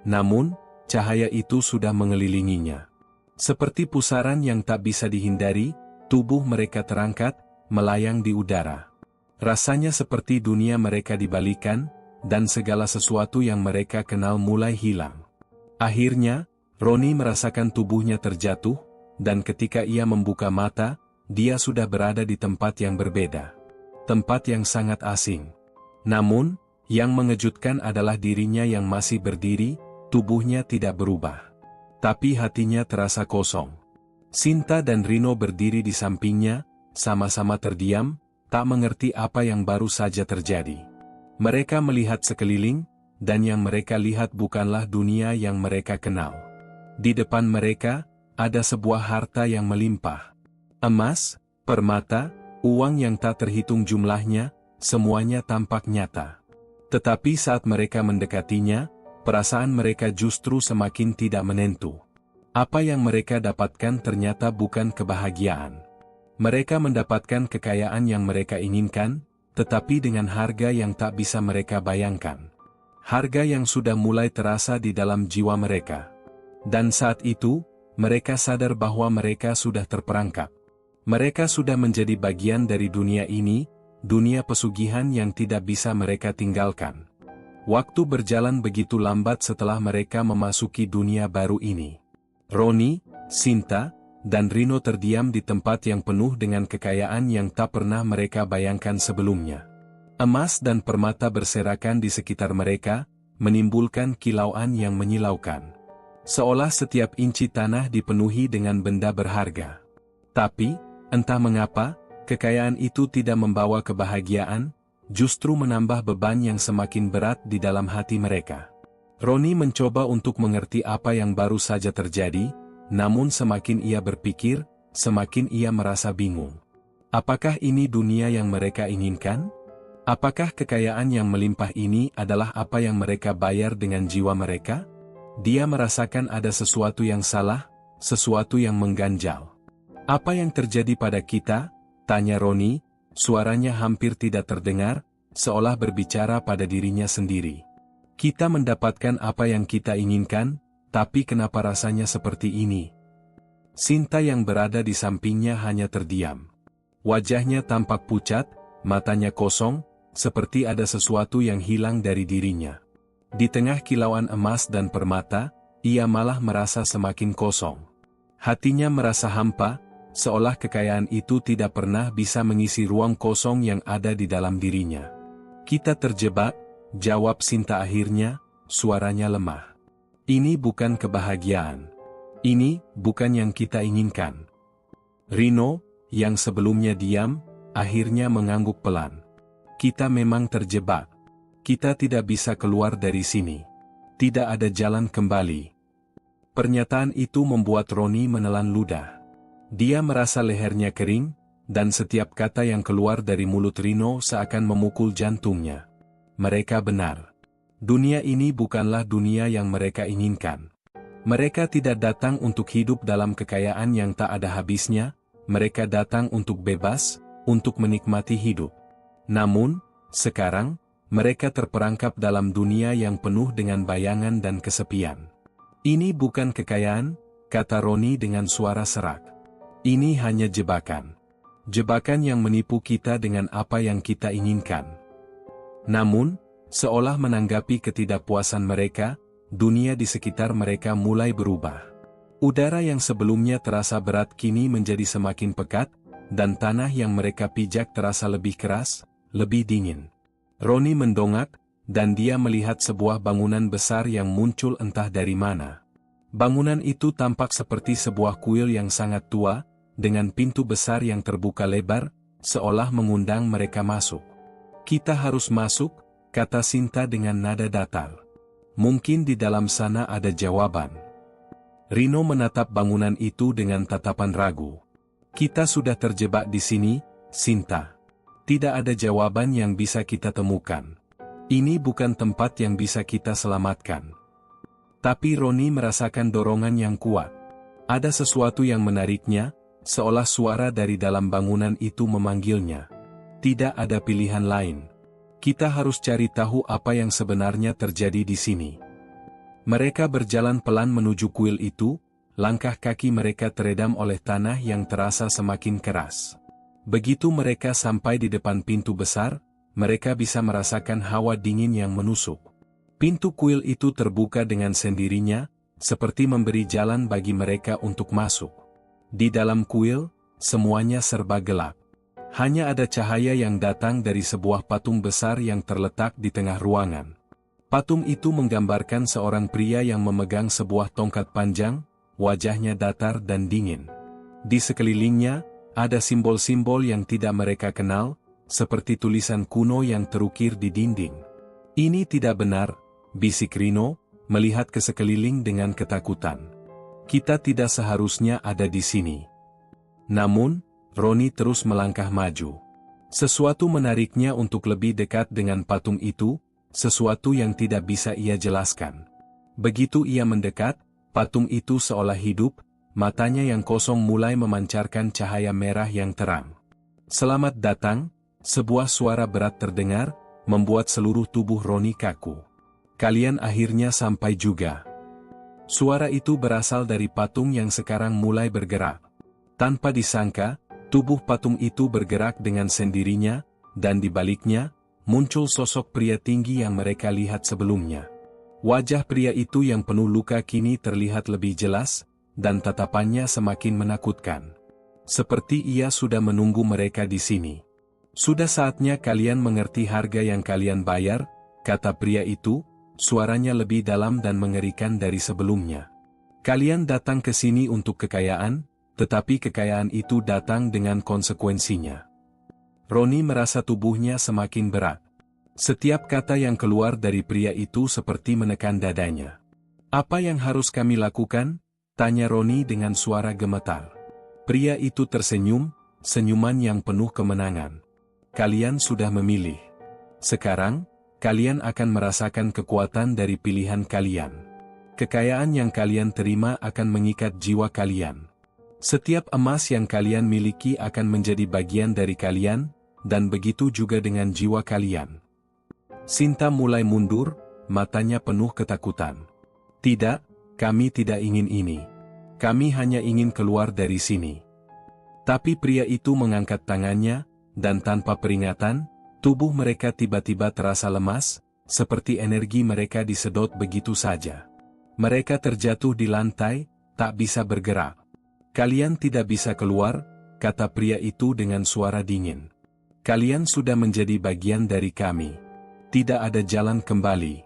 [SPEAKER 1] Namun, cahaya itu sudah mengelilinginya. Seperti pusaran yang tak bisa dihindari, tubuh mereka terangkat, melayang di udara. Rasanya seperti dunia mereka dibalikan, dan segala sesuatu yang mereka kenal mulai hilang. Akhirnya, Roni merasakan tubuhnya terjatuh, dan ketika ia membuka mata, dia sudah berada di tempat yang berbeda. Tempat yang sangat asing. Namun, yang mengejutkan adalah dirinya yang masih berdiri, tubuhnya tidak berubah. Tapi hatinya terasa kosong. Sinta dan Rino berdiri di sampingnya, sama-sama terdiam, tak mengerti apa yang baru saja terjadi. Mereka melihat sekeliling, dan yang mereka lihat bukanlah dunia yang mereka kenal. Di depan mereka, ada sebuah harta yang melimpah. Emas, permata, uang yang tak terhitung jumlahnya, semuanya tampak nyata. Tetapi saat mereka mendekatinya, perasaan mereka justru semakin tidak menentu. Apa yang mereka dapatkan ternyata bukan kebahagiaan. Mereka mendapatkan kekayaan yang mereka inginkan, tetapi dengan harga yang tak bisa mereka bayangkan. Harga yang sudah mulai terasa di dalam jiwa mereka. Dan saat itu, mereka sadar bahwa mereka sudah terperangkap. Mereka sudah menjadi bagian dari dunia ini, dunia pesugihan yang tidak bisa mereka tinggalkan. Waktu berjalan begitu lambat setelah mereka memasuki dunia baru ini. Roni, Sinta, dan Rino terdiam di tempat yang penuh dengan kekayaan yang tak pernah mereka bayangkan sebelumnya. Emas dan permata berserakan di sekitar mereka, menimbulkan kilauan yang menyilaukan. Seolah setiap inci tanah dipenuhi dengan benda berharga. Tapi, entah mengapa, kekayaan itu tidak membawa kebahagiaan, justru menambah beban yang semakin berat di dalam hati mereka. Roni mencoba untuk mengerti apa yang baru saja terjadi, namun semakin ia berpikir, semakin ia merasa bingung. Apakah ini dunia yang mereka inginkan? Apakah kekayaan yang melimpah ini adalah apa yang mereka bayar dengan jiwa mereka? Dia merasakan ada sesuatu yang salah, sesuatu yang mengganjal. Apa yang terjadi pada kita? Tanya Roni, suaranya hampir tidak terdengar, seolah berbicara pada dirinya sendiri. Kita mendapatkan apa yang kita inginkan, tapi kenapa rasanya seperti ini? Sinta yang berada di sampingnya hanya terdiam. Wajahnya tampak pucat, matanya kosong, seperti ada sesuatu yang hilang dari dirinya. Di tengah kilauan emas dan permata, ia malah merasa semakin kosong. Hatinya merasa hampa, seolah kekayaan itu tidak pernah bisa mengisi ruang kosong yang ada di dalam dirinya. Kita terjebak, jawab Sinta akhirnya, suaranya lemah. Ini bukan kebahagiaan. Ini bukan yang kita inginkan. Rino, yang sebelumnya diam, akhirnya mengangguk pelan. Kita memang terjebak. Kita tidak bisa keluar dari sini. Tidak ada jalan kembali. Pernyataan itu membuat Roni menelan ludah. Dia merasa lehernya kering, dan setiap kata yang keluar dari mulut Rino seakan memukul jantungnya. Mereka benar. Dunia ini bukanlah dunia yang mereka inginkan. Mereka tidak datang untuk hidup dalam kekayaan yang tak ada habisnya, mereka datang untuk bebas, untuk menikmati hidup. Namun, sekarang, mereka terperangkap dalam dunia yang penuh dengan bayangan dan kesepian. Ini bukan kekayaan, kata Roni dengan suara serak. Ini hanya jebakan. Jebakan yang menipu kita dengan apa yang kita inginkan. Namun, seolah menanggapi ketidakpuasan mereka, dunia di sekitar mereka mulai berubah. Udara yang sebelumnya terasa berat kini menjadi semakin pekat, dan tanah yang mereka pijak terasa lebih keras, lebih dingin. Roni mendongak, dan dia melihat sebuah bangunan besar yang muncul entah dari mana. Bangunan itu tampak seperti sebuah kuil yang sangat tua, dengan pintu besar yang terbuka lebar, seolah mengundang mereka masuk. Kita harus masuk, kata Sinta dengan nada datar. Mungkin di dalam sana ada jawaban. Rino menatap bangunan itu dengan tatapan ragu. Kita sudah terjebak di sini, Sinta. Tidak ada jawaban yang bisa kita temukan. Ini bukan tempat yang bisa kita selamatkan. Tapi Roni merasakan dorongan yang kuat. Ada sesuatu yang menariknya, seolah suara dari dalam bangunan itu memanggilnya. Tidak ada pilihan lain. Kita harus cari tahu apa yang sebenarnya terjadi di sini. Mereka berjalan pelan menuju kuil itu, langkah kaki mereka teredam oleh tanah yang terasa semakin keras. Begitu mereka sampai di depan pintu besar, mereka bisa merasakan hawa dingin yang menusuk. Pintu kuil itu terbuka dengan sendirinya, seperti memberi jalan bagi mereka untuk masuk. Di dalam kuil, semuanya serba gelap. Hanya ada cahaya yang datang dari sebuah patung besar yang terletak di tengah ruangan. Patung itu menggambarkan seorang pria yang memegang sebuah tongkat panjang, wajahnya datar dan dingin. Di sekelilingnya, ada simbol-simbol yang tidak mereka kenal, seperti tulisan kuno yang terukir di dinding. Ini tidak benar, bisik Rino, melihat ke sekeliling dengan ketakutan. Kita tidak seharusnya ada di sini. Namun, Roni terus melangkah maju. Sesuatu menariknya untuk lebih dekat dengan patung itu, sesuatu yang tidak bisa ia jelaskan. Begitu ia mendekat, patung itu seolah hidup, matanya yang kosong mulai memancarkan cahaya merah yang terang. Selamat datang, sebuah suara berat terdengar, membuat seluruh tubuh Roni kaku. Kalian akhirnya sampai juga. Suara itu berasal dari patung yang sekarang mulai bergerak. Tanpa disangka, tubuh patung itu bergerak dengan sendirinya, dan di baliknya, muncul sosok pria tinggi yang mereka lihat sebelumnya. Wajah pria itu yang penuh luka kini terlihat lebih jelas, dan tatapannya semakin menakutkan. Seperti ia sudah menunggu mereka di sini. Sudah saatnya kalian mengerti harga yang kalian bayar, kata pria itu, suaranya lebih dalam dan mengerikan dari sebelumnya. Kalian datang ke sini untuk kekayaan, tetapi kekayaan itu datang dengan konsekuensinya. Roni merasa tubuhnya semakin berat. Setiap kata yang keluar dari pria itu seperti menekan dadanya. Apa yang harus kami lakukan? Tanya Roni dengan suara gemetar. Pria itu tersenyum, senyuman yang penuh kemenangan. Kalian sudah memilih. Sekarang, kalian akan merasakan kekuatan dari pilihan kalian. Kekayaan yang kalian terima akan mengikat jiwa kalian. Setiap emas yang kalian miliki akan menjadi bagian dari kalian, dan begitu juga dengan jiwa kalian. Sinta mulai mundur, matanya penuh ketakutan. Tidak, kami tidak ingin ini. Kami hanya ingin keluar dari sini. Tapi pria itu mengangkat tangannya, dan tanpa peringatan, tubuh mereka tiba-tiba terasa lemas, seperti energi mereka disedot begitu saja. Mereka terjatuh di lantai, tak bisa bergerak. Kalian tidak bisa keluar, kata pria itu dengan suara dingin. Kalian sudah menjadi bagian dari kami. Tidak ada jalan kembali.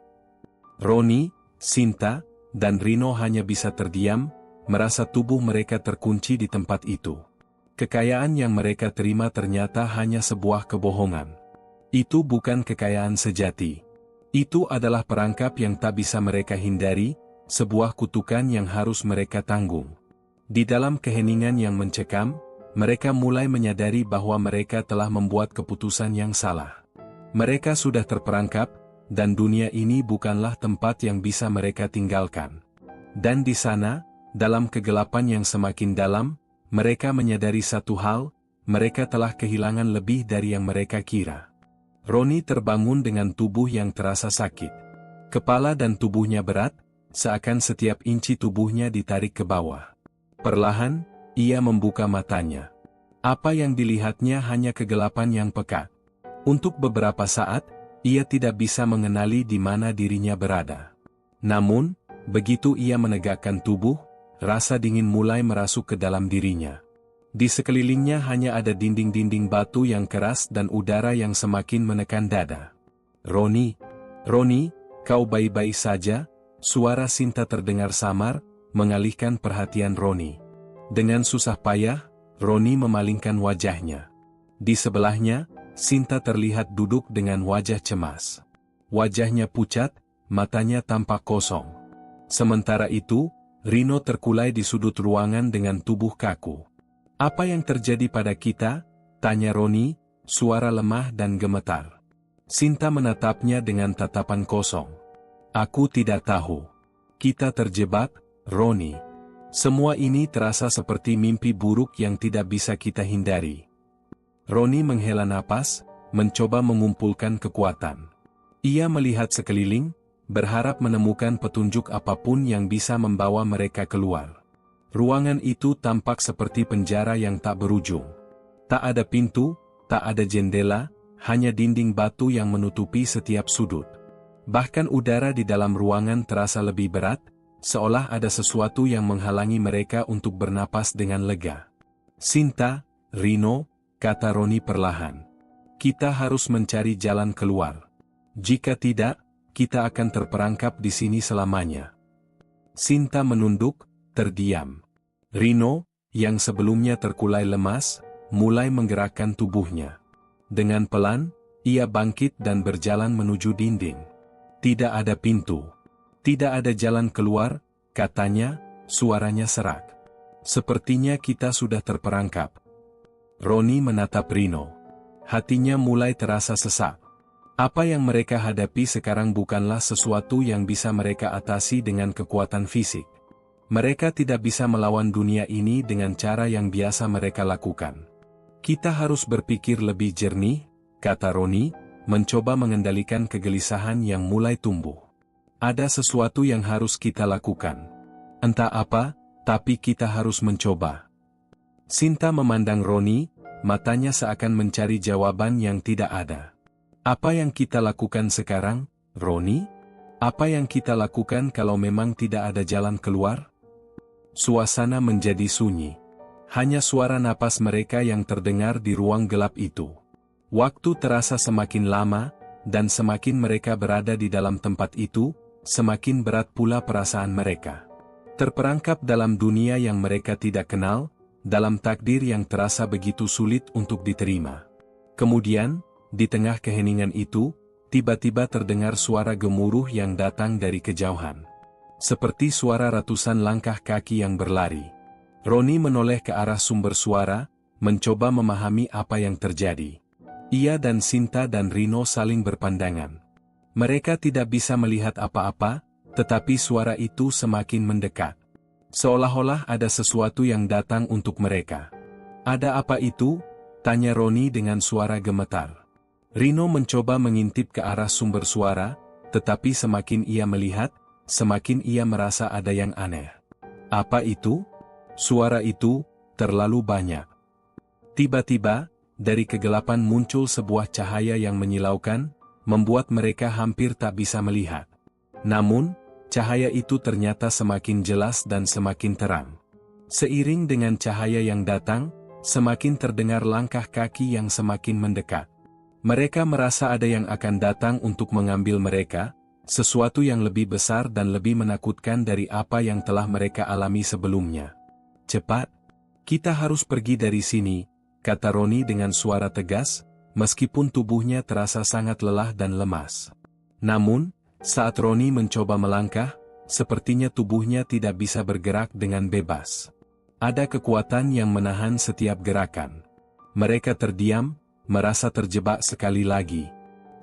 [SPEAKER 1] Roni, Sinta, dan Rino hanya bisa terdiam, merasa tubuh mereka terkunci di tempat itu. Kekayaan yang mereka terima ternyata hanya sebuah kebohongan. Itu bukan kekayaan sejati. Itu adalah perangkap yang tak bisa mereka hindari, sebuah kutukan yang harus mereka tanggung. Di dalam keheningan yang mencekam, mereka mulai menyadari bahwa mereka telah membuat keputusan yang salah. Mereka sudah terperangkap, dan dunia ini bukanlah tempat yang bisa mereka tinggalkan. Dan di sana, dalam kegelapan yang semakin dalam, mereka menyadari satu hal, mereka telah kehilangan lebih dari yang mereka kira. Roni terbangun dengan tubuh yang terasa sakit. Kepala dan tubuhnya berat, seakan setiap inci tubuhnya ditarik ke bawah. Perlahan, ia membuka matanya. Apa yang dilihatnya hanya kegelapan yang pekat. Untuk beberapa saat, ia tidak bisa mengenali di mana dirinya berada. Namun, begitu ia menegakkan tubuh, rasa dingin mulai merasuk ke dalam dirinya. Di sekelilingnya hanya ada dinding-dinding batu yang keras dan udara yang semakin menekan dada. Roni, kau baik-baik saja?" Suara Sinta terdengar samar, mengalihkan perhatian Roni. Dengan susah payah, Roni memalingkan wajahnya. Di sebelahnya, Sinta terlihat duduk dengan wajah cemas. Wajahnya pucat, matanya tampak kosong. Sementara itu, Rino terkulai di sudut ruangan dengan tubuh kaku. "Apa yang terjadi pada kita?" tanya Roni, suara lemah dan gemetar. Sinta menatapnya dengan tatapan kosong. "Aku tidak tahu. Kita terjebak, Roni. Semua ini terasa seperti mimpi buruk yang tidak bisa kita hindari." Roni menghela napas, mencoba mengumpulkan kekuatan. Ia melihat sekeliling, berharap menemukan petunjuk apapun yang bisa membawa mereka keluar. Ruangan itu tampak seperti penjara yang tak berujung. Tak ada pintu, tak ada jendela, hanya dinding batu yang menutupi setiap sudut. Bahkan udara di dalam ruangan terasa lebih berat, seolah ada sesuatu yang menghalangi mereka untuk bernapas dengan lega. "Sinta, Rino," kata Roni perlahan. "Kita harus mencari jalan keluar. Jika tidak, kita akan terperangkap di sini selamanya." Sinta menunduk, terdiam. Rino, yang sebelumnya terkulai lemas, mulai menggerakkan tubuhnya. Dengan pelan, ia bangkit dan berjalan menuju dinding. "Tidak ada pintu. Tidak ada jalan keluar," katanya, suaranya serak. "Sepertinya kita sudah terperangkap." Roni menatap Rino. Hatinya mulai terasa sesak. Apa yang mereka hadapi sekarang bukanlah sesuatu yang bisa mereka atasi dengan kekuatan fisik. Mereka tidak bisa melawan dunia ini dengan cara yang biasa mereka lakukan. "Kita harus berpikir lebih jernih," kata Roni, mencoba mengendalikan kegelisahan yang mulai tumbuh. "Ada sesuatu yang harus kita lakukan. Entah apa, tapi kita harus mencoba." Sinta memandang Roni, matanya seakan mencari jawaban yang tidak ada. "Apa yang kita lakukan sekarang, Roni? Apa yang kita lakukan kalau memang tidak ada jalan keluar?" Suasana menjadi sunyi. Hanya suara napas mereka yang terdengar di ruang gelap itu. Waktu terasa semakin lama, dan semakin mereka berada di dalam tempat itu, semakin berat pula perasaan mereka. Terperangkap dalam dunia yang mereka tidak kenal, dalam takdir yang terasa begitu sulit untuk diterima. Kemudian, di tengah keheningan itu, tiba-tiba terdengar suara gemuruh yang datang dari kejauhan. Seperti suara ratusan langkah kaki yang berlari. Roni menoleh ke arah sumber suara, mencoba memahami apa yang terjadi. Ia dan Sinta dan Rino saling berpandangan. Mereka tidak bisa melihat apa-apa, tetapi suara itu semakin mendekat. Seolah-olah ada sesuatu yang datang untuk mereka. "Ada apa itu?" tanya Roni dengan suara gemetar. Rino mencoba mengintip ke arah sumber suara, tetapi semakin ia melihat, semakin ia merasa ada yang aneh. "Apa itu?" Suara itu terlalu banyak. Tiba-tiba, dari kegelapan muncul sebuah cahaya yang menyilaukan, membuat mereka hampir tak bisa melihat. Namun, cahaya itu ternyata semakin jelas dan semakin terang. Seiring dengan cahaya yang datang, semakin terdengar langkah kaki yang semakin mendekat. Mereka merasa ada yang akan datang untuk mengambil mereka, sesuatu yang lebih besar dan lebih menakutkan dari apa yang telah mereka alami sebelumnya. "Cepat, kita harus pergi dari sini," kata Roni dengan suara tegas, meskipun tubuhnya terasa sangat lelah dan lemas. Namun, saat Roni mencoba melangkah, sepertinya tubuhnya tidak bisa bergerak dengan bebas. Ada kekuatan yang menahan setiap gerakan. Mereka terdiam, merasa terjebak sekali lagi.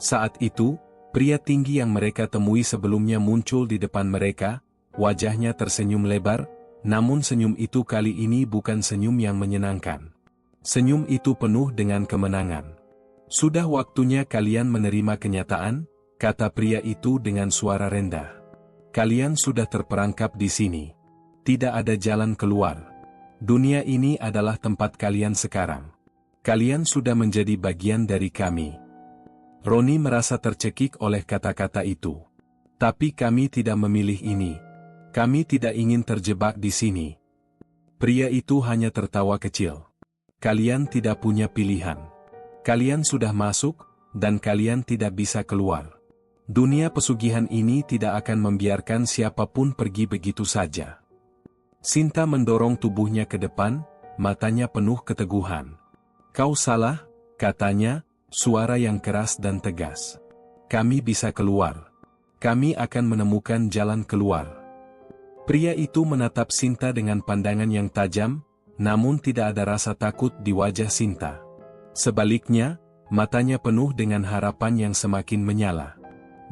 [SPEAKER 1] Saat itu, pria tinggi yang mereka temui sebelumnya muncul di depan mereka, wajahnya tersenyum lebar, namun senyum itu kali ini bukan senyum yang menyenangkan. Senyum itu penuh dengan kemenangan. "Sudah waktunya kalian menerima kenyataan," kata pria itu dengan suara rendah. "Kalian sudah terperangkap di sini. Tidak ada jalan keluar. Dunia ini adalah tempat kalian sekarang. Kalian sudah menjadi bagian dari kami." Roni merasa tercekik oleh kata-kata itu. "Tapi kami tidak memilih ini. Kami tidak ingin terjebak di sini." Pria itu hanya tertawa kecil. "Kalian tidak punya pilihan. Kalian sudah masuk, dan kalian tidak bisa keluar. Dunia pesugihan ini tidak akan membiarkan siapapun pergi begitu saja." Sinta mendorong tubuhnya ke depan, matanya penuh keteguhan. "Kau salah," katanya, suara yang keras dan tegas. "Kami bisa keluar. Kami akan menemukan jalan keluar." Pria itu menatap Sinta dengan pandangan yang tajam, namun tidak ada rasa takut di wajah Sinta. Sebaliknya, matanya penuh dengan harapan yang semakin menyala.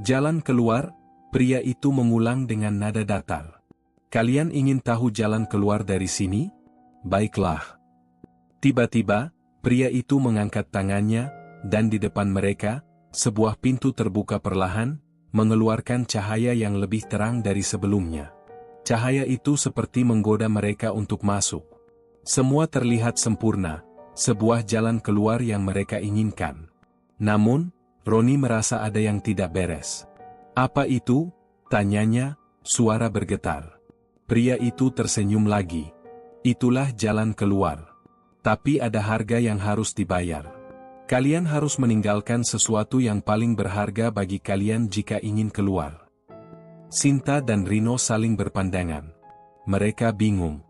[SPEAKER 1] "Jalan keluar," pria itu mengulang dengan nada datar. "Kalian ingin tahu jalan keluar dari sini? Baiklah." Tiba-tiba, pria itu mengangkat tangannya, dan di depan mereka, sebuah pintu terbuka perlahan, mengeluarkan cahaya yang lebih terang dari sebelumnya. Cahaya itu seperti menggoda mereka untuk masuk. Semua terlihat sempurna, sebuah jalan keluar yang mereka inginkan. Namun, Roni merasa ada yang tidak beres. "Apa itu?" tanyanya, suara bergetar. Pria itu tersenyum lagi. "Itulah jalan keluar. Tapi ada harga yang harus dibayar. Kalian harus meninggalkan sesuatu yang paling berharga bagi kalian jika ingin keluar." Sinta dan Rino saling berpandangan. Mereka bingung.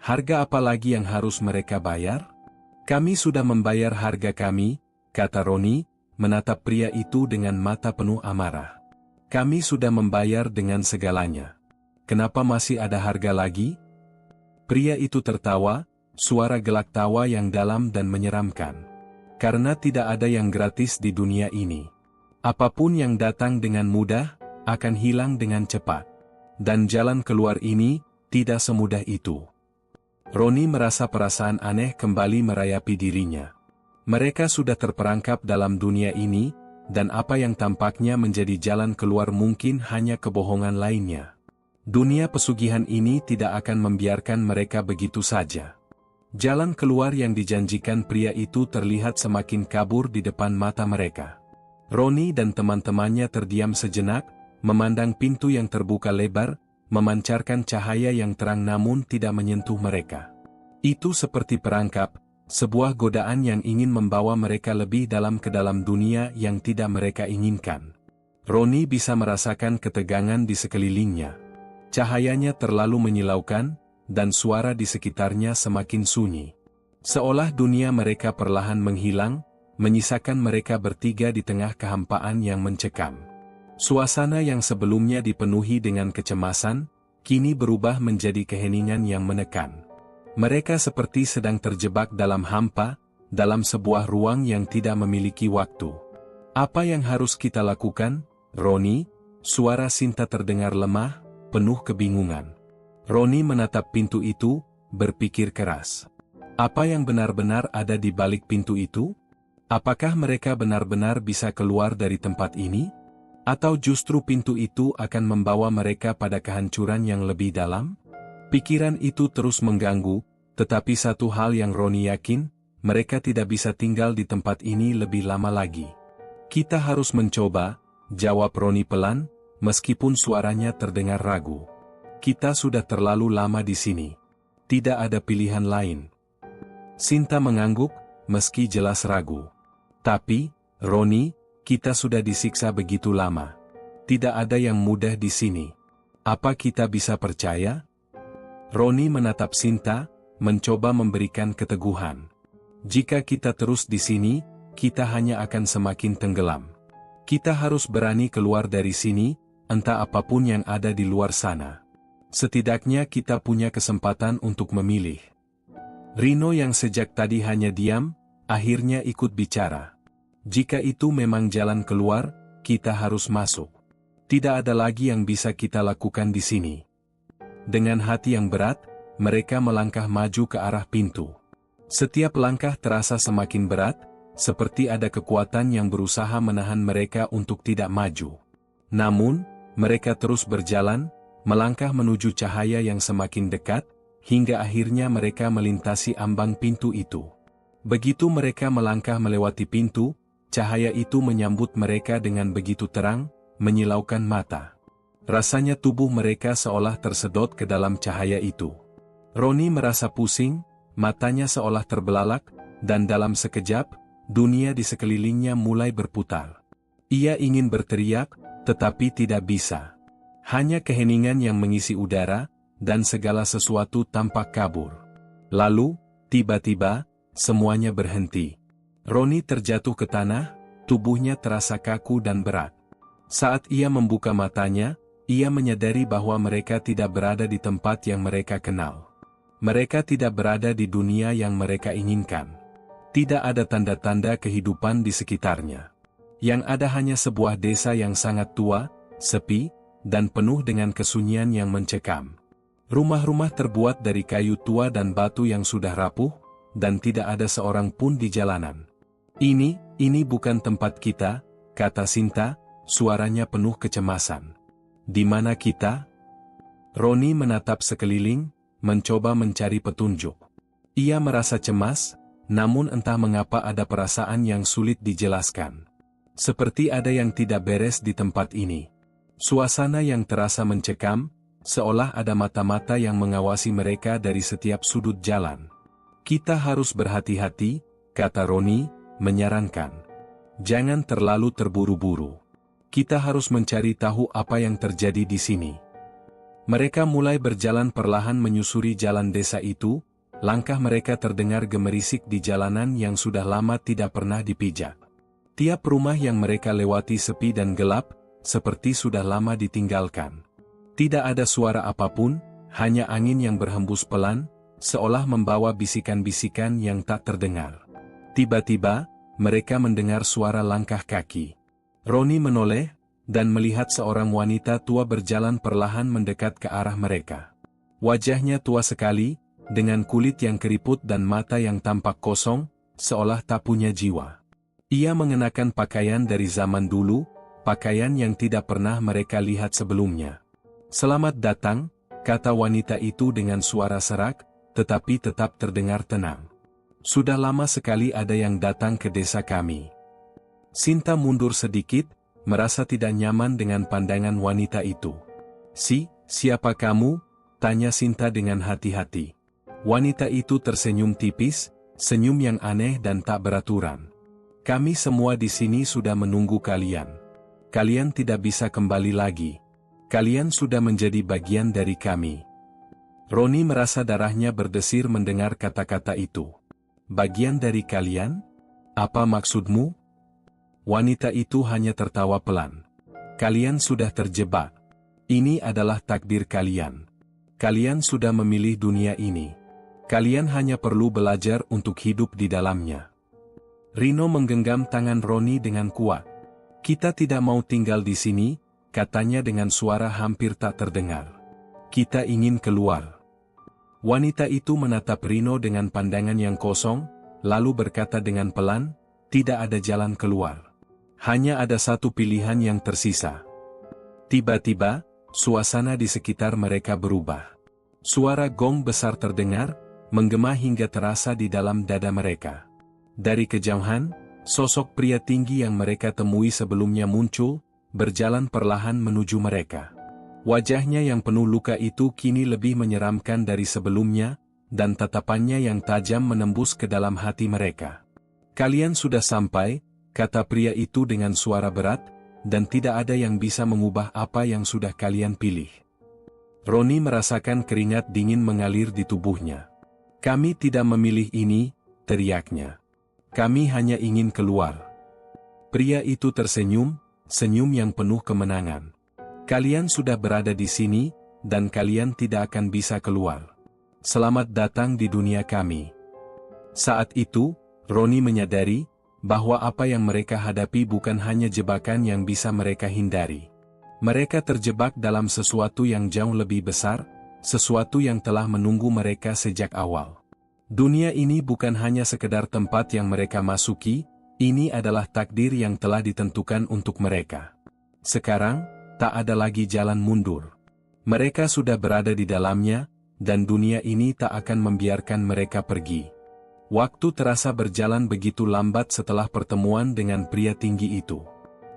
[SPEAKER 1] Harga apa lagi yang harus mereka bayar? "Kami sudah membayar harga kami," kata Roni, menatap pria itu dengan mata penuh amarah. "Kami sudah membayar dengan segalanya. Kenapa masih ada harga lagi?" Pria itu tertawa, suara gelak tawa yang dalam dan menyeramkan. "Karena tidak ada yang gratis di dunia ini. Apapun yang datang dengan mudah, akan hilang dengan cepat. Dan jalan keluar ini, tidak semudah itu." Roni merasa perasaan aneh kembali merayapi dirinya. Mereka sudah terperangkap dalam dunia ini, dan apa yang tampaknya menjadi jalan keluar mungkin hanya kebohongan lainnya. Dunia pesugihan ini tidak akan membiarkan mereka begitu saja. Jalan keluar yang dijanjikan pria itu terlihat semakin kabur di depan mata mereka. Roni dan teman-temannya terdiam sejenak, memandang pintu yang terbuka lebar, memancarkan cahaya yang terang namun tidak menyentuh mereka. Itu seperti perangkap, sebuah godaan yang ingin membawa mereka lebih dalam ke dalam dunia yang tidak mereka inginkan. Roni bisa merasakan ketegangan di sekelilingnya. Cahayanya terlalu menyilaukan, dan suara di sekitarnya semakin sunyi. Seolah dunia mereka perlahan menghilang, menyisakan mereka bertiga di tengah kehampaan yang mencekam. Suasana yang sebelumnya dipenuhi dengan kecemasan, kini berubah menjadi keheningan yang menekan. Mereka seperti sedang terjebak dalam hampa, dalam sebuah ruang yang tidak memiliki waktu. "Apa yang harus kita lakukan, Roni?" Suara Sinta terdengar lemah, penuh kebingungan. Roni menatap pintu itu, berpikir keras. Apa yang benar-benar ada di balik pintu itu? Apakah mereka benar-benar bisa keluar dari tempat ini? Atau justru pintu itu akan membawa mereka pada kehancuran yang lebih dalam? Pikiran itu terus mengganggu, tetapi satu hal yang Roni yakin, mereka tidak bisa tinggal di tempat ini lebih lama lagi. "Kita harus mencoba," jawab Roni pelan, meskipun suaranya terdengar ragu. "Kita sudah terlalu lama di sini. Tidak ada pilihan lain." Sinta mengangguk, meski jelas ragu. "Tapi, Roni, kita sudah disiksa begitu lama. Tidak ada yang mudah di sini. Apa kita bisa percaya?" Roni menatap Sinta, mencoba memberikan keteguhan. "Jika kita terus di sini, kita hanya akan semakin tenggelam. Kita harus berani keluar dari sini, entah apapun yang ada di luar sana. Setidaknya kita punya kesempatan untuk memilih. Rino yang sejak tadi hanya diam, akhirnya ikut bicara. Jika itu memang jalan keluar, kita harus masuk. Tidak ada lagi yang bisa kita lakukan di sini. Dengan hati yang berat, mereka melangkah maju ke arah pintu. Setiap langkah terasa semakin berat, seperti ada kekuatan yang berusaha menahan mereka untuk tidak maju. Namun, mereka terus berjalan, melangkah menuju cahaya yang semakin dekat, hingga akhirnya mereka melintasi ambang pintu itu. Begitu mereka melangkah melewati pintu, cahaya itu menyambut mereka dengan begitu terang, menyilaukan mata. Rasanya tubuh mereka seolah tersedot ke dalam cahaya itu. Roni merasa pusing, matanya seolah terbelalak, dan dalam sekejap, dunia di sekelilingnya mulai berputar. Ia ingin berteriak, tetapi tidak bisa. Hanya keheningan yang mengisi udara, dan segala sesuatu tampak kabur. Lalu, tiba-tiba, semuanya berhenti. Roni terjatuh ke tanah, tubuhnya terasa kaku dan berat. Saat ia membuka matanya, ia menyadari bahwa mereka tidak berada di tempat yang mereka kenal. Mereka tidak berada di dunia yang mereka inginkan. Tidak ada tanda-tanda kehidupan di sekitarnya. Yang ada hanya sebuah desa yang sangat tua, sepi, dan penuh dengan kesunyian yang mencekam. Rumah-rumah terbuat dari kayu tua dan batu yang sudah rapuh, dan tidak ada seorang pun di jalanan. Ini bukan tempat kita, kata Sinta, suaranya penuh kecemasan. Di mana kita? Roni menatap sekeliling, mencoba mencari petunjuk. Ia merasa cemas, namun entah mengapa ada perasaan yang sulit dijelaskan. Seperti ada yang tidak beres di tempat ini. Suasana yang terasa mencekam, seolah ada mata-mata yang mengawasi mereka dari setiap sudut jalan. Kita harus berhati-hati, kata Roni, menyarankan. Jangan terlalu terburu-buru. Kita harus mencari tahu apa yang terjadi di sini. Mereka mulai berjalan perlahan menyusuri jalan desa itu. Langkah mereka terdengar gemerisik di jalanan yang sudah lama tidak pernah dipijak. Tiap rumah yang mereka lewati sepi dan gelap, seperti sudah lama ditinggalkan. Tidak ada suara apapun, hanya angin yang berhembus pelan, seolah membawa bisikan-bisikan yang tak terdengar. Tiba-tiba, mereka mendengar suara langkah kaki. Roni menoleh, dan melihat seorang wanita tua berjalan perlahan mendekat ke arah mereka. Wajahnya tua sekali, dengan kulit yang keriput dan mata yang tampak kosong, seolah tak punya jiwa. Ia mengenakan pakaian dari zaman dulu, pakaian yang tidak pernah mereka lihat sebelumnya. Selamat datang, kata wanita itu dengan suara serak, tetapi tetap terdengar tenang. Sudah lama sekali ada yang datang ke desa kami. Sinta mundur sedikit, merasa tidak nyaman dengan pandangan wanita itu. Siapa kamu? Tanya Sinta dengan hati-hati. Wanita itu tersenyum tipis, senyum yang aneh dan tak beraturan. Kami semua di sini sudah menunggu kalian. Kalian tidak bisa kembali lagi. Kalian sudah menjadi bagian dari kami. Roni merasa darahnya berdesir mendengar kata-kata itu. Bagian dari kalian? Apa maksudmu? Wanita itu hanya tertawa pelan. Kalian sudah terjebak. Ini adalah takdir kalian. Kalian sudah memilih dunia ini. Kalian hanya perlu belajar untuk hidup di dalamnya. Rino menggenggam tangan Roni dengan kuat. Kita tidak mau tinggal di sini, katanya dengan suara hampir tak terdengar. Kita ingin keluar. Wanita itu menatap Rino dengan pandangan yang kosong, lalu berkata dengan pelan, tidak ada jalan keluar. Hanya ada satu pilihan yang tersisa. Tiba-tiba, suasana di sekitar mereka berubah. Suara gong besar terdengar, menggema hingga terasa di dalam dada mereka. Dari kejauhan, sosok pria tinggi yang mereka temui sebelumnya muncul, berjalan perlahan menuju mereka. Wajahnya yang penuh luka itu kini lebih menyeramkan dari sebelumnya, dan tatapannya yang tajam menembus ke dalam hati mereka. Kalian sudah sampai, kata pria itu dengan suara berat, dan tidak ada yang bisa mengubah apa yang sudah kalian pilih. Roni merasakan keringat dingin mengalir di tubuhnya. Kami tidak memilih ini, teriaknya. Kami hanya ingin keluar. Pria itu tersenyum, senyum yang penuh kemenangan. Kalian sudah berada di sini, dan kalian tidak akan bisa keluar. Selamat datang di dunia kami. Saat itu, Roni menyadari bahwa apa yang mereka hadapi bukan hanya jebakan yang bisa mereka hindari. Mereka terjebak dalam sesuatu yang jauh lebih besar, sesuatu yang telah menunggu mereka sejak awal. Dunia ini bukan hanya sekedar tempat yang mereka masuki, ini adalah takdir yang telah ditentukan untuk mereka. Sekarang, tak ada lagi jalan mundur. Mereka sudah berada di dalamnya, dan dunia ini tak akan membiarkan mereka pergi. Waktu terasa berjalan begitu lambat setelah pertemuan dengan pria tinggi itu.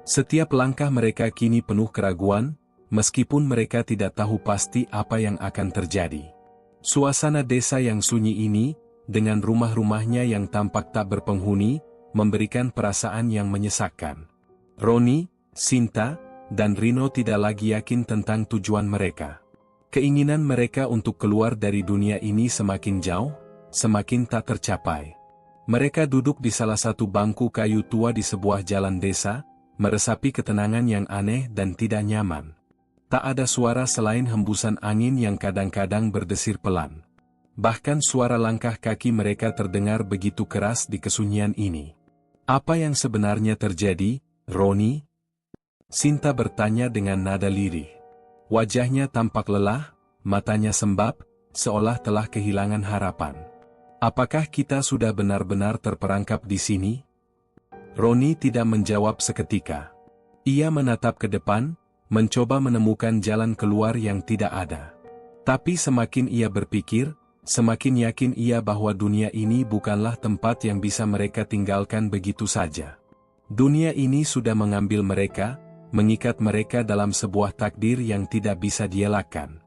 [SPEAKER 1] Setiap langkah mereka kini penuh keraguan, meskipun mereka tidak tahu pasti apa yang akan terjadi. Suasana desa yang sunyi ini, dengan rumah-rumahnya yang tampak tak berpenghuni, memberikan perasaan yang menyesakkan. Roni, Sinta, dan Rino tidak lagi yakin tentang tujuan mereka. Keinginan mereka untuk keluar dari dunia ini semakin jauh, semakin tak tercapai. Mereka duduk di salah satu bangku kayu tua di sebuah jalan desa, meresapi ketenangan yang aneh dan tidak nyaman. Tak ada suara selain hembusan angin yang kadang-kadang berdesir pelan. Bahkan suara langkah kaki mereka terdengar begitu keras di kesunyian ini. Apa yang sebenarnya terjadi, Roni? Sinta bertanya dengan nada lirih. Wajahnya tampak lelah, matanya sembab, seolah telah kehilangan harapan. Apakah kita sudah benar-benar terperangkap di sini? Roni tidak menjawab seketika. Ia menatap ke depan, mencoba menemukan jalan keluar yang tidak ada. Tapi semakin ia berpikir, semakin yakin ia bahwa dunia ini bukanlah tempat yang bisa mereka tinggalkan begitu saja. Dunia ini sudah mengambil mereka, mengikat mereka dalam sebuah takdir yang tidak bisa dielakkan.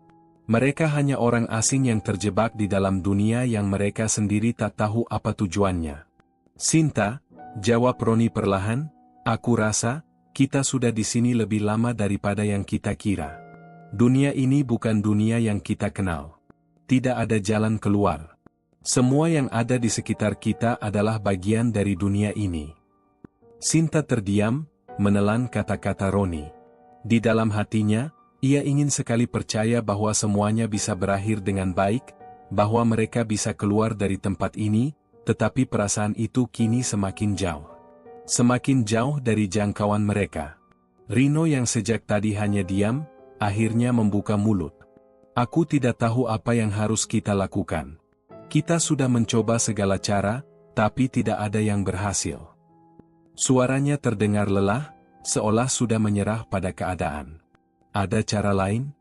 [SPEAKER 1] Mereka hanya orang asing yang terjebak di dalam dunia yang mereka sendiri tak tahu apa tujuannya. Sinta, jawab Roni perlahan, aku rasa, kita sudah di sini lebih lama daripada yang kita kira. Dunia ini bukan dunia yang kita kenal. Tidak ada jalan keluar. Semua yang ada di sekitar kita adalah bagian dari dunia ini. Sinta terdiam, menelan kata-kata Roni. Di dalam hatinya, ia ingin sekali percaya bahwa semuanya bisa berakhir dengan baik, bahwa mereka bisa keluar dari tempat ini, tetapi perasaan itu kini semakin jauh. Semakin jauh dari jangkauan mereka. Rino yang sejak tadi hanya diam, akhirnya membuka mulut. Aku tidak tahu apa yang harus kita lakukan. Kita sudah mencoba segala cara, tapi tidak ada yang berhasil. Suaranya terdengar lelah, seolah sudah menyerah pada keadaan. Ada cara lain?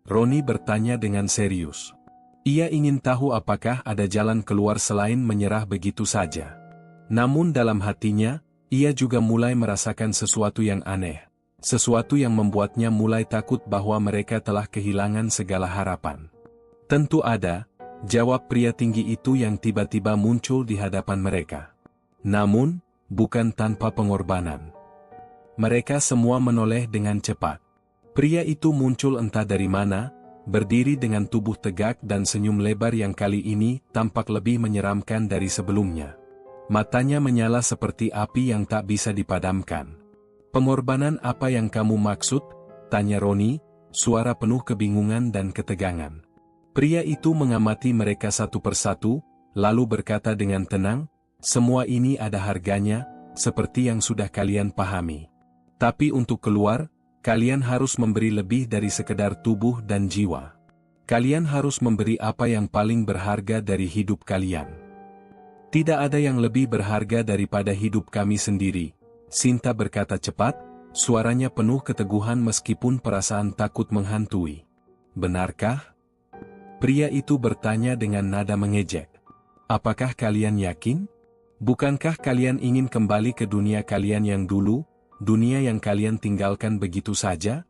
[SPEAKER 1] Roni bertanya dengan serius. Ia ingin tahu apakah ada jalan keluar selain menyerah begitu saja. Namun dalam hatinya, ia juga mulai merasakan sesuatu yang aneh. Sesuatu yang membuatnya mulai takut bahwa mereka telah kehilangan segala harapan. Tentu ada, jawab pria tinggi itu yang tiba-tiba muncul di hadapan mereka. Namun, bukan tanpa pengorbanan. Mereka semua menoleh dengan cepat. Pria itu muncul entah dari mana, berdiri dengan tubuh tegak dan senyum lebar yang kali ini tampak lebih menyeramkan dari sebelumnya. Matanya menyala seperti api yang tak bisa dipadamkan. Pengorbanan apa yang kamu maksud? Tanya Roni, suara penuh kebingungan dan ketegangan. Pria itu mengamati mereka satu persatu, lalu berkata dengan tenang, semua ini ada harganya, seperti yang sudah kalian pahami. Tapi untuk keluar, kalian harus memberi lebih dari sekedar tubuh dan jiwa. Kalian harus memberi apa yang paling berharga dari hidup kalian. Tidak ada yang lebih berharga daripada hidup kami sendiri, Sinta berkata cepat, suaranya penuh keteguhan meskipun perasaan takut menghantui. Benarkah? Pria itu bertanya dengan nada mengejek. Apakah kalian yakin? Bukankah kalian ingin kembali ke dunia kalian yang dulu, dunia yang kalian tinggalkan begitu saja?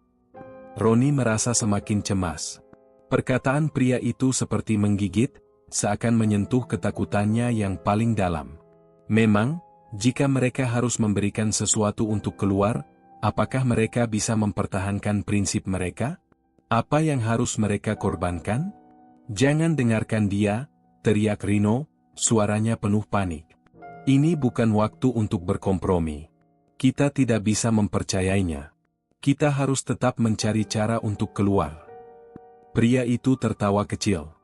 [SPEAKER 1] Roni merasa semakin cemas. Perkataan pria itu seperti menggigit, seakan menyentuh ketakutannya yang paling dalam. Memang, jika mereka harus memberikan sesuatu untuk keluar, apakah mereka bisa mempertahankan prinsip mereka? Apa yang harus mereka korbankan? Jangan dengarkan dia, teriak Rino, suaranya penuh panik. Ini bukan waktu untuk berkompromi. Kita tidak bisa mempercayainya. Kita harus tetap mencari cara untuk keluar. Pria itu tertawa kecil.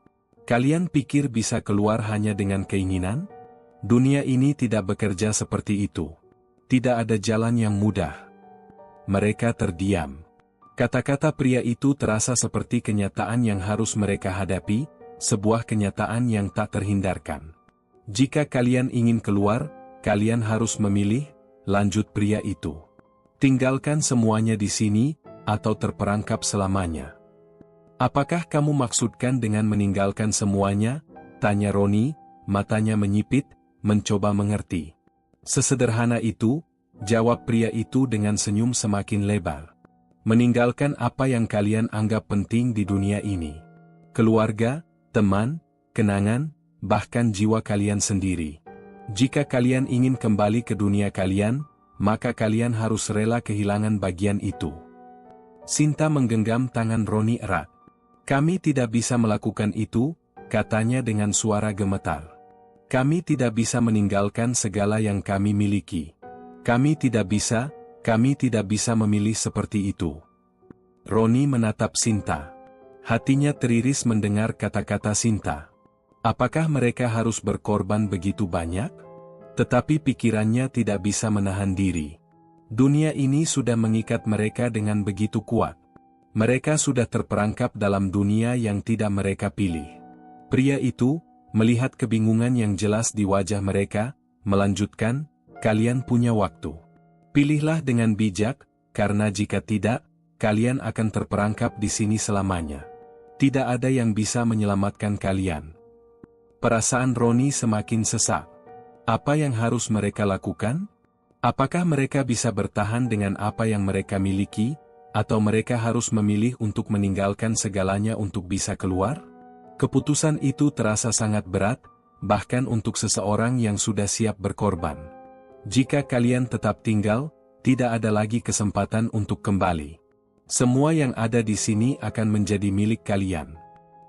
[SPEAKER 1] Kalian pikir bisa keluar hanya dengan keinginan? Dunia ini tidak bekerja seperti itu. Tidak ada jalan yang mudah. Mereka terdiam. Kata-kata pria itu terasa seperti kenyataan yang harus mereka hadapi, sebuah kenyataan yang tak terhindarkan. Jika kalian ingin keluar, kalian harus memilih, lanjut pria itu. Tinggalkan semuanya di sini, atau terperangkap selamanya. Apakah kamu maksudkan dengan meninggalkan semuanya? Tanya Roni, matanya menyipit, mencoba mengerti. Sesederhana itu, jawab pria itu dengan senyum semakin lebar. Meninggalkan apa yang kalian anggap penting di dunia ini. Keluarga, teman, kenangan, bahkan jiwa kalian sendiri. Jika kalian ingin kembali ke dunia kalian, maka kalian harus rela kehilangan bagian itu. Sinta menggenggam tangan Roni erat. Kami tidak bisa melakukan itu, katanya dengan suara gemetar. Kami tidak bisa meninggalkan segala yang kami miliki. Kami tidak bisa memilih seperti itu. Roni menatap Sinta. Hatinya teriris mendengar kata-kata Sinta. Apakah mereka harus berkorban begitu banyak? Tetapi pikirannya tidak bisa menahan diri. Dunia ini sudah mengikat mereka dengan begitu kuat. Mereka sudah terperangkap dalam dunia yang tidak mereka pilih. Pria itu, melihat kebingungan yang jelas di wajah mereka, melanjutkan, kalian punya waktu. Pilihlah dengan bijak, karena jika tidak, kalian akan terperangkap di sini selamanya. Tidak ada yang bisa menyelamatkan kalian. Perasaan Roni semakin sesak. Apa yang harus mereka lakukan? Apakah mereka bisa bertahan dengan apa yang mereka miliki, atau mereka harus memilih untuk meninggalkan segalanya untuk bisa keluar? Keputusan itu terasa sangat berat, bahkan untuk seseorang yang sudah siap berkorban. Jika kalian tetap tinggal, tidak ada lagi kesempatan untuk kembali. Semua yang ada di sini akan menjadi milik kalian.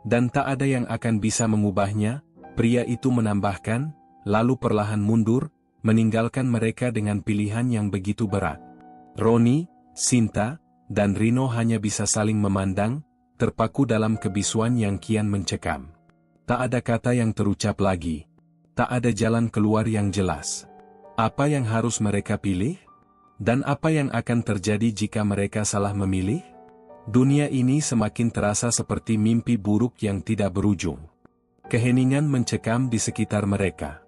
[SPEAKER 1] Dan tak ada yang akan bisa mengubahnya, pria itu menambahkan, lalu perlahan mundur, meninggalkan mereka dengan pilihan yang begitu berat. Roni, Sinta, dan Rino hanya bisa saling memandang, terpaku dalam kebisuan yang kian mencekam. Tak ada kata yang terucap lagi. Tak ada jalan keluar yang jelas. Apa yang harus mereka pilih? Dan apa yang akan terjadi jika mereka salah memilih? Dunia ini semakin terasa seperti mimpi buruk yang tidak berujung. Keheningan mencekam di sekitar mereka.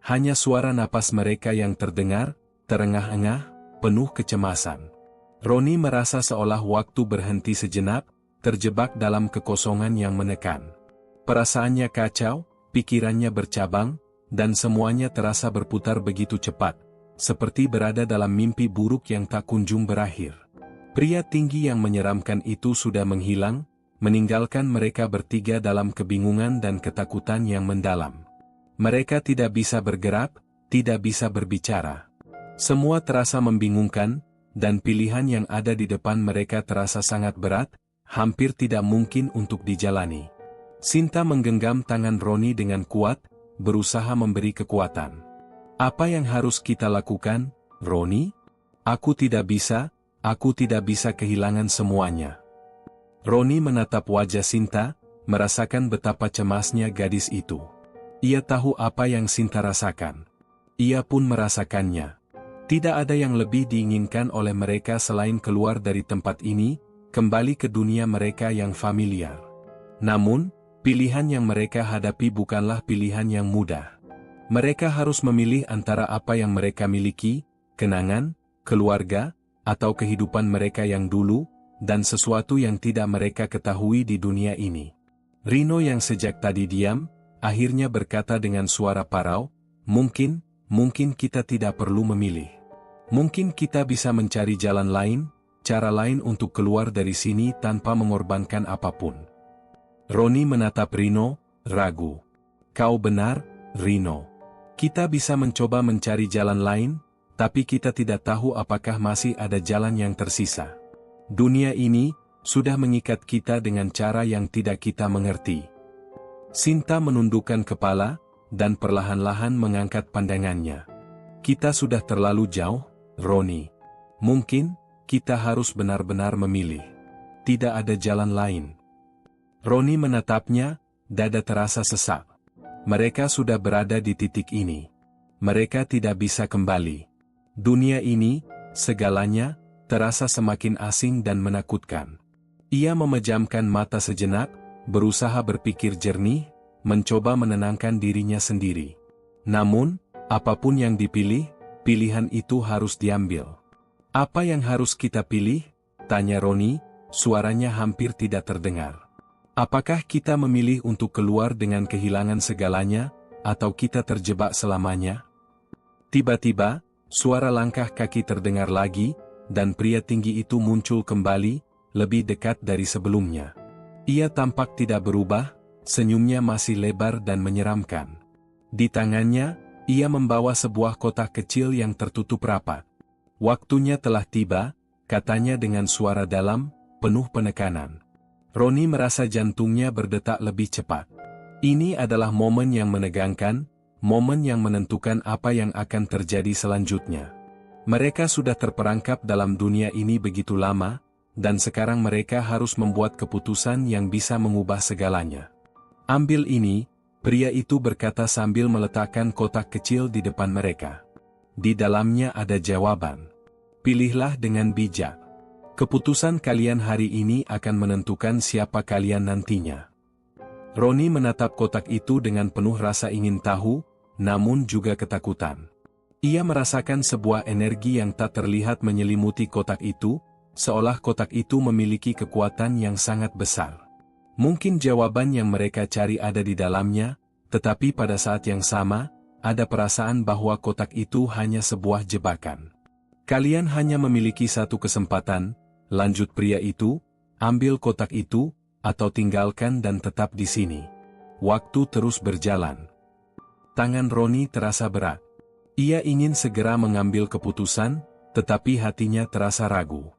[SPEAKER 1] Hanya suara napas mereka yang terdengar, terengah-engah, penuh kecemasan. Roni merasa seolah waktu berhenti sejenak, terjebak dalam kekosongan yang menekan. Perasaannya kacau, pikirannya bercabang, dan semuanya terasa berputar begitu cepat, seperti berada dalam mimpi buruk yang tak kunjung berakhir. Pria tinggi yang menyeramkan itu sudah menghilang, meninggalkan mereka bertiga dalam kebingungan dan ketakutan yang mendalam. Mereka tidak bisa bergerak, tidak bisa berbicara. Semua terasa membingungkan, dan pilihan yang ada di depan mereka terasa sangat berat, hampir tidak mungkin untuk dijalani. Sinta menggenggam tangan Roni dengan kuat, berusaha memberi kekuatan. Apa yang harus kita lakukan, Roni? Aku tidak bisa kehilangan semuanya. Roni menatap wajah Sinta, merasakan betapa cemasnya gadis itu. Ia tahu apa yang Sinta rasakan. Ia pun merasakannya. Tidak ada yang lebih diinginkan oleh mereka selain keluar dari tempat ini, kembali ke dunia mereka yang familiar. Namun, pilihan yang mereka hadapi bukanlah pilihan yang mudah. Mereka harus memilih antara apa yang mereka miliki, kenangan, keluarga, atau kehidupan mereka yang dulu, dan sesuatu yang tidak mereka ketahui di dunia ini. Rino yang sejak tadi diam, akhirnya berkata dengan suara parau, Mungkin kita tidak perlu memilih. Mungkin kita bisa mencari jalan lain, cara lain untuk keluar dari sini tanpa mengorbankan apapun. Roni menatap Rino, ragu. Kau benar, Rino. Kita bisa mencoba mencari jalan lain, tapi kita tidak tahu apakah masih ada jalan yang tersisa. Dunia ini sudah mengikat kita dengan cara yang tidak kita mengerti. Sinta menundukkan kepala, dan perlahan-lahan mengangkat pandangannya. Kita sudah terlalu jauh. Roni. Mungkin, kita harus benar-benar memilih. Tidak ada jalan lain. Roni menatapnya, dada terasa sesak. Mereka sudah berada di titik ini. Mereka tidak bisa kembali. Dunia ini, segalanya, terasa semakin asing dan menakutkan. Ia memejamkan mata sejenak, berusaha berpikir jernih, mencoba menenangkan dirinya sendiri. Namun, apapun yang dipilih, pilihan itu harus diambil. Apa yang harus kita pilih? Tanya Roni, suaranya hampir tidak terdengar. Apakah kita memilih untuk keluar dengan kehilangan segalanya, atau kita terjebak selamanya? Tiba-tiba, suara langkah kaki terdengar lagi, dan pria tinggi itu muncul kembali, lebih dekat dari sebelumnya. Ia tampak tidak berubah, senyumnya masih lebar dan menyeramkan. Di tangannya, ia membawa sebuah kotak kecil yang tertutup rapat. Waktunya telah tiba, katanya dengan suara dalam, penuh penekanan. Roni merasa jantungnya berdetak lebih cepat. Ini adalah momen yang menegangkan, momen yang menentukan apa yang akan terjadi selanjutnya. Mereka sudah terperangkap dalam dunia ini begitu lama, dan sekarang mereka harus membuat keputusan yang bisa mengubah segalanya. Ambil ini, pria itu berkata sambil meletakkan kotak kecil di depan mereka. Di dalamnya ada jawaban. Pilihlah dengan bijak. Keputusan kalian hari ini akan menentukan siapa kalian nantinya. Roni menatap kotak itu dengan penuh rasa ingin tahu, namun juga ketakutan. Ia merasakan sebuah energi yang tak terlihat menyelimuti kotak itu, seolah kotak itu memiliki kekuatan yang sangat besar. Mungkin jawaban yang mereka cari ada di dalamnya, tetapi pada saat yang sama, ada perasaan bahwa kotak itu hanya sebuah jebakan. Kalian hanya memiliki satu kesempatan, lanjut pria itu, ambil kotak itu, atau tinggalkan dan tetap di sini. Waktu terus berjalan. Tangan Roni terasa berat. Ia ingin segera mengambil keputusan, tetapi hatinya terasa ragu.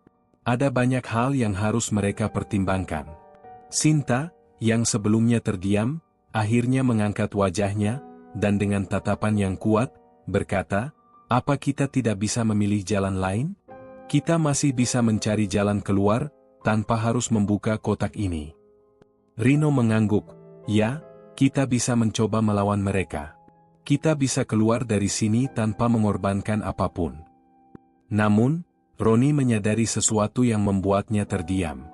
[SPEAKER 1] Ada banyak hal yang harus mereka pertimbangkan. Sinta, yang sebelumnya terdiam, akhirnya mengangkat wajahnya, dan dengan tatapan yang kuat, berkata, apa kita tidak bisa memilih jalan lain? Kita masih bisa mencari jalan keluar, tanpa harus membuka kotak ini. Rino mengangguk, ya, kita bisa mencoba melawan mereka. Kita bisa keluar dari sini tanpa mengorbankan apapun. Namun, Roni menyadari sesuatu yang membuatnya terdiam.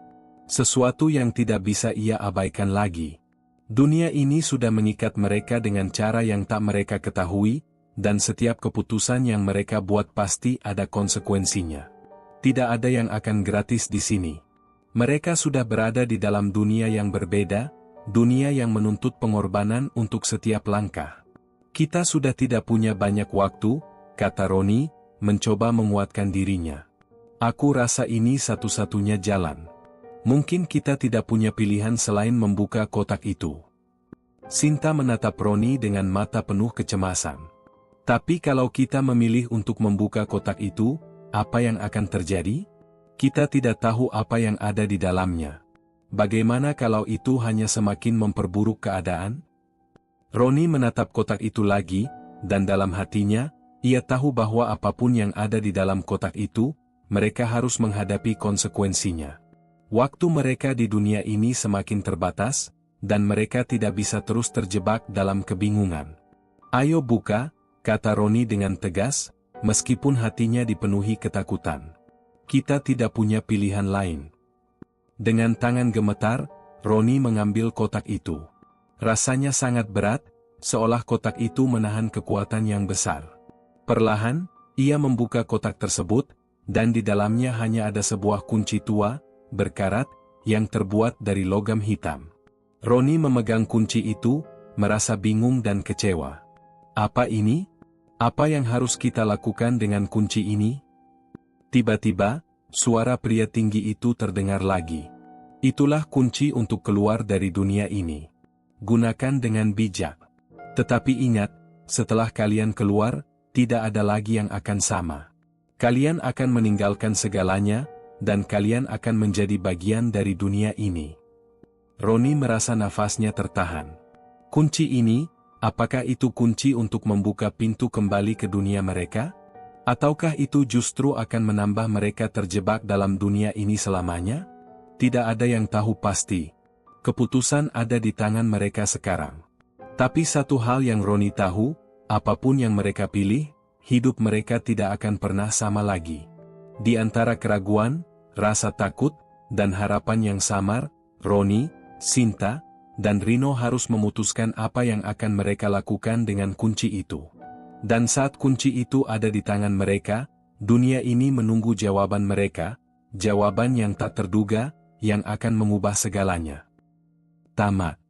[SPEAKER 1] Sesuatu yang tidak bisa ia abaikan lagi. Dunia ini sudah mengikat mereka dengan cara yang tak mereka ketahui, dan setiap keputusan yang mereka buat pasti ada konsekuensinya. Tidak ada yang akan gratis di sini. Mereka sudah berada di dalam dunia yang berbeda, dunia yang menuntut pengorbanan untuk setiap langkah. Kita sudah tidak punya banyak waktu, kata Roni, mencoba menguatkan dirinya. Aku rasa ini satu-satunya jalan. Mungkin kita tidak punya pilihan selain membuka kotak itu. Sinta menatap Roni dengan mata penuh kecemasan. Tapi kalau kita memilih untuk membuka kotak itu, apa yang akan terjadi? Kita tidak tahu apa yang ada di dalamnya. Bagaimana kalau itu hanya semakin memperburuk keadaan? Roni menatap kotak itu lagi, dan dalam hatinya, ia tahu bahwa apapun yang ada di dalam kotak itu, mereka harus menghadapi konsekuensinya. Waktu mereka di dunia ini semakin terbatas, dan mereka tidak bisa terus terjebak dalam kebingungan. Ayo buka, kata Roni dengan tegas, meskipun hatinya dipenuhi ketakutan. Kita tidak punya pilihan lain. Dengan tangan gemetar, Roni mengambil kotak itu. Rasanya sangat berat, seolah kotak itu menahan kekuatan yang besar. Perlahan, ia membuka kotak tersebut, dan di dalamnya hanya ada sebuah kunci tua, berkarat, yang terbuat dari logam hitam. Roni memegang kunci itu, merasa bingung dan kecewa. Apa ini? Apa yang harus kita lakukan dengan kunci ini? Tiba-tiba, suara pria tinggi itu terdengar lagi. Itulah kunci untuk keluar dari dunia ini. Gunakan dengan bijak. Tetapi ingat, setelah kalian keluar, tidak ada lagi yang akan sama. Kalian akan meninggalkan segalanya, dan kalian akan menjadi bagian dari dunia ini. Roni merasa nafasnya tertahan. Kunci ini, apakah itu kunci untuk membuka pintu kembali ke dunia mereka? Ataukah itu justru akan menambah mereka terjebak dalam dunia ini selamanya? Tidak ada yang tahu pasti. Keputusan ada di tangan mereka sekarang. Tapi satu hal yang Roni tahu, apapun yang mereka pilih, hidup mereka tidak akan pernah sama lagi. Di antara keraguan, rasa takut, dan harapan yang samar, Roni, Sinta, dan Rino harus memutuskan apa yang akan mereka lakukan dengan kunci itu. Dan saat kunci itu ada di tangan mereka, dunia ini menunggu jawaban mereka, jawaban yang tak terduga, yang akan mengubah segalanya. Tamat.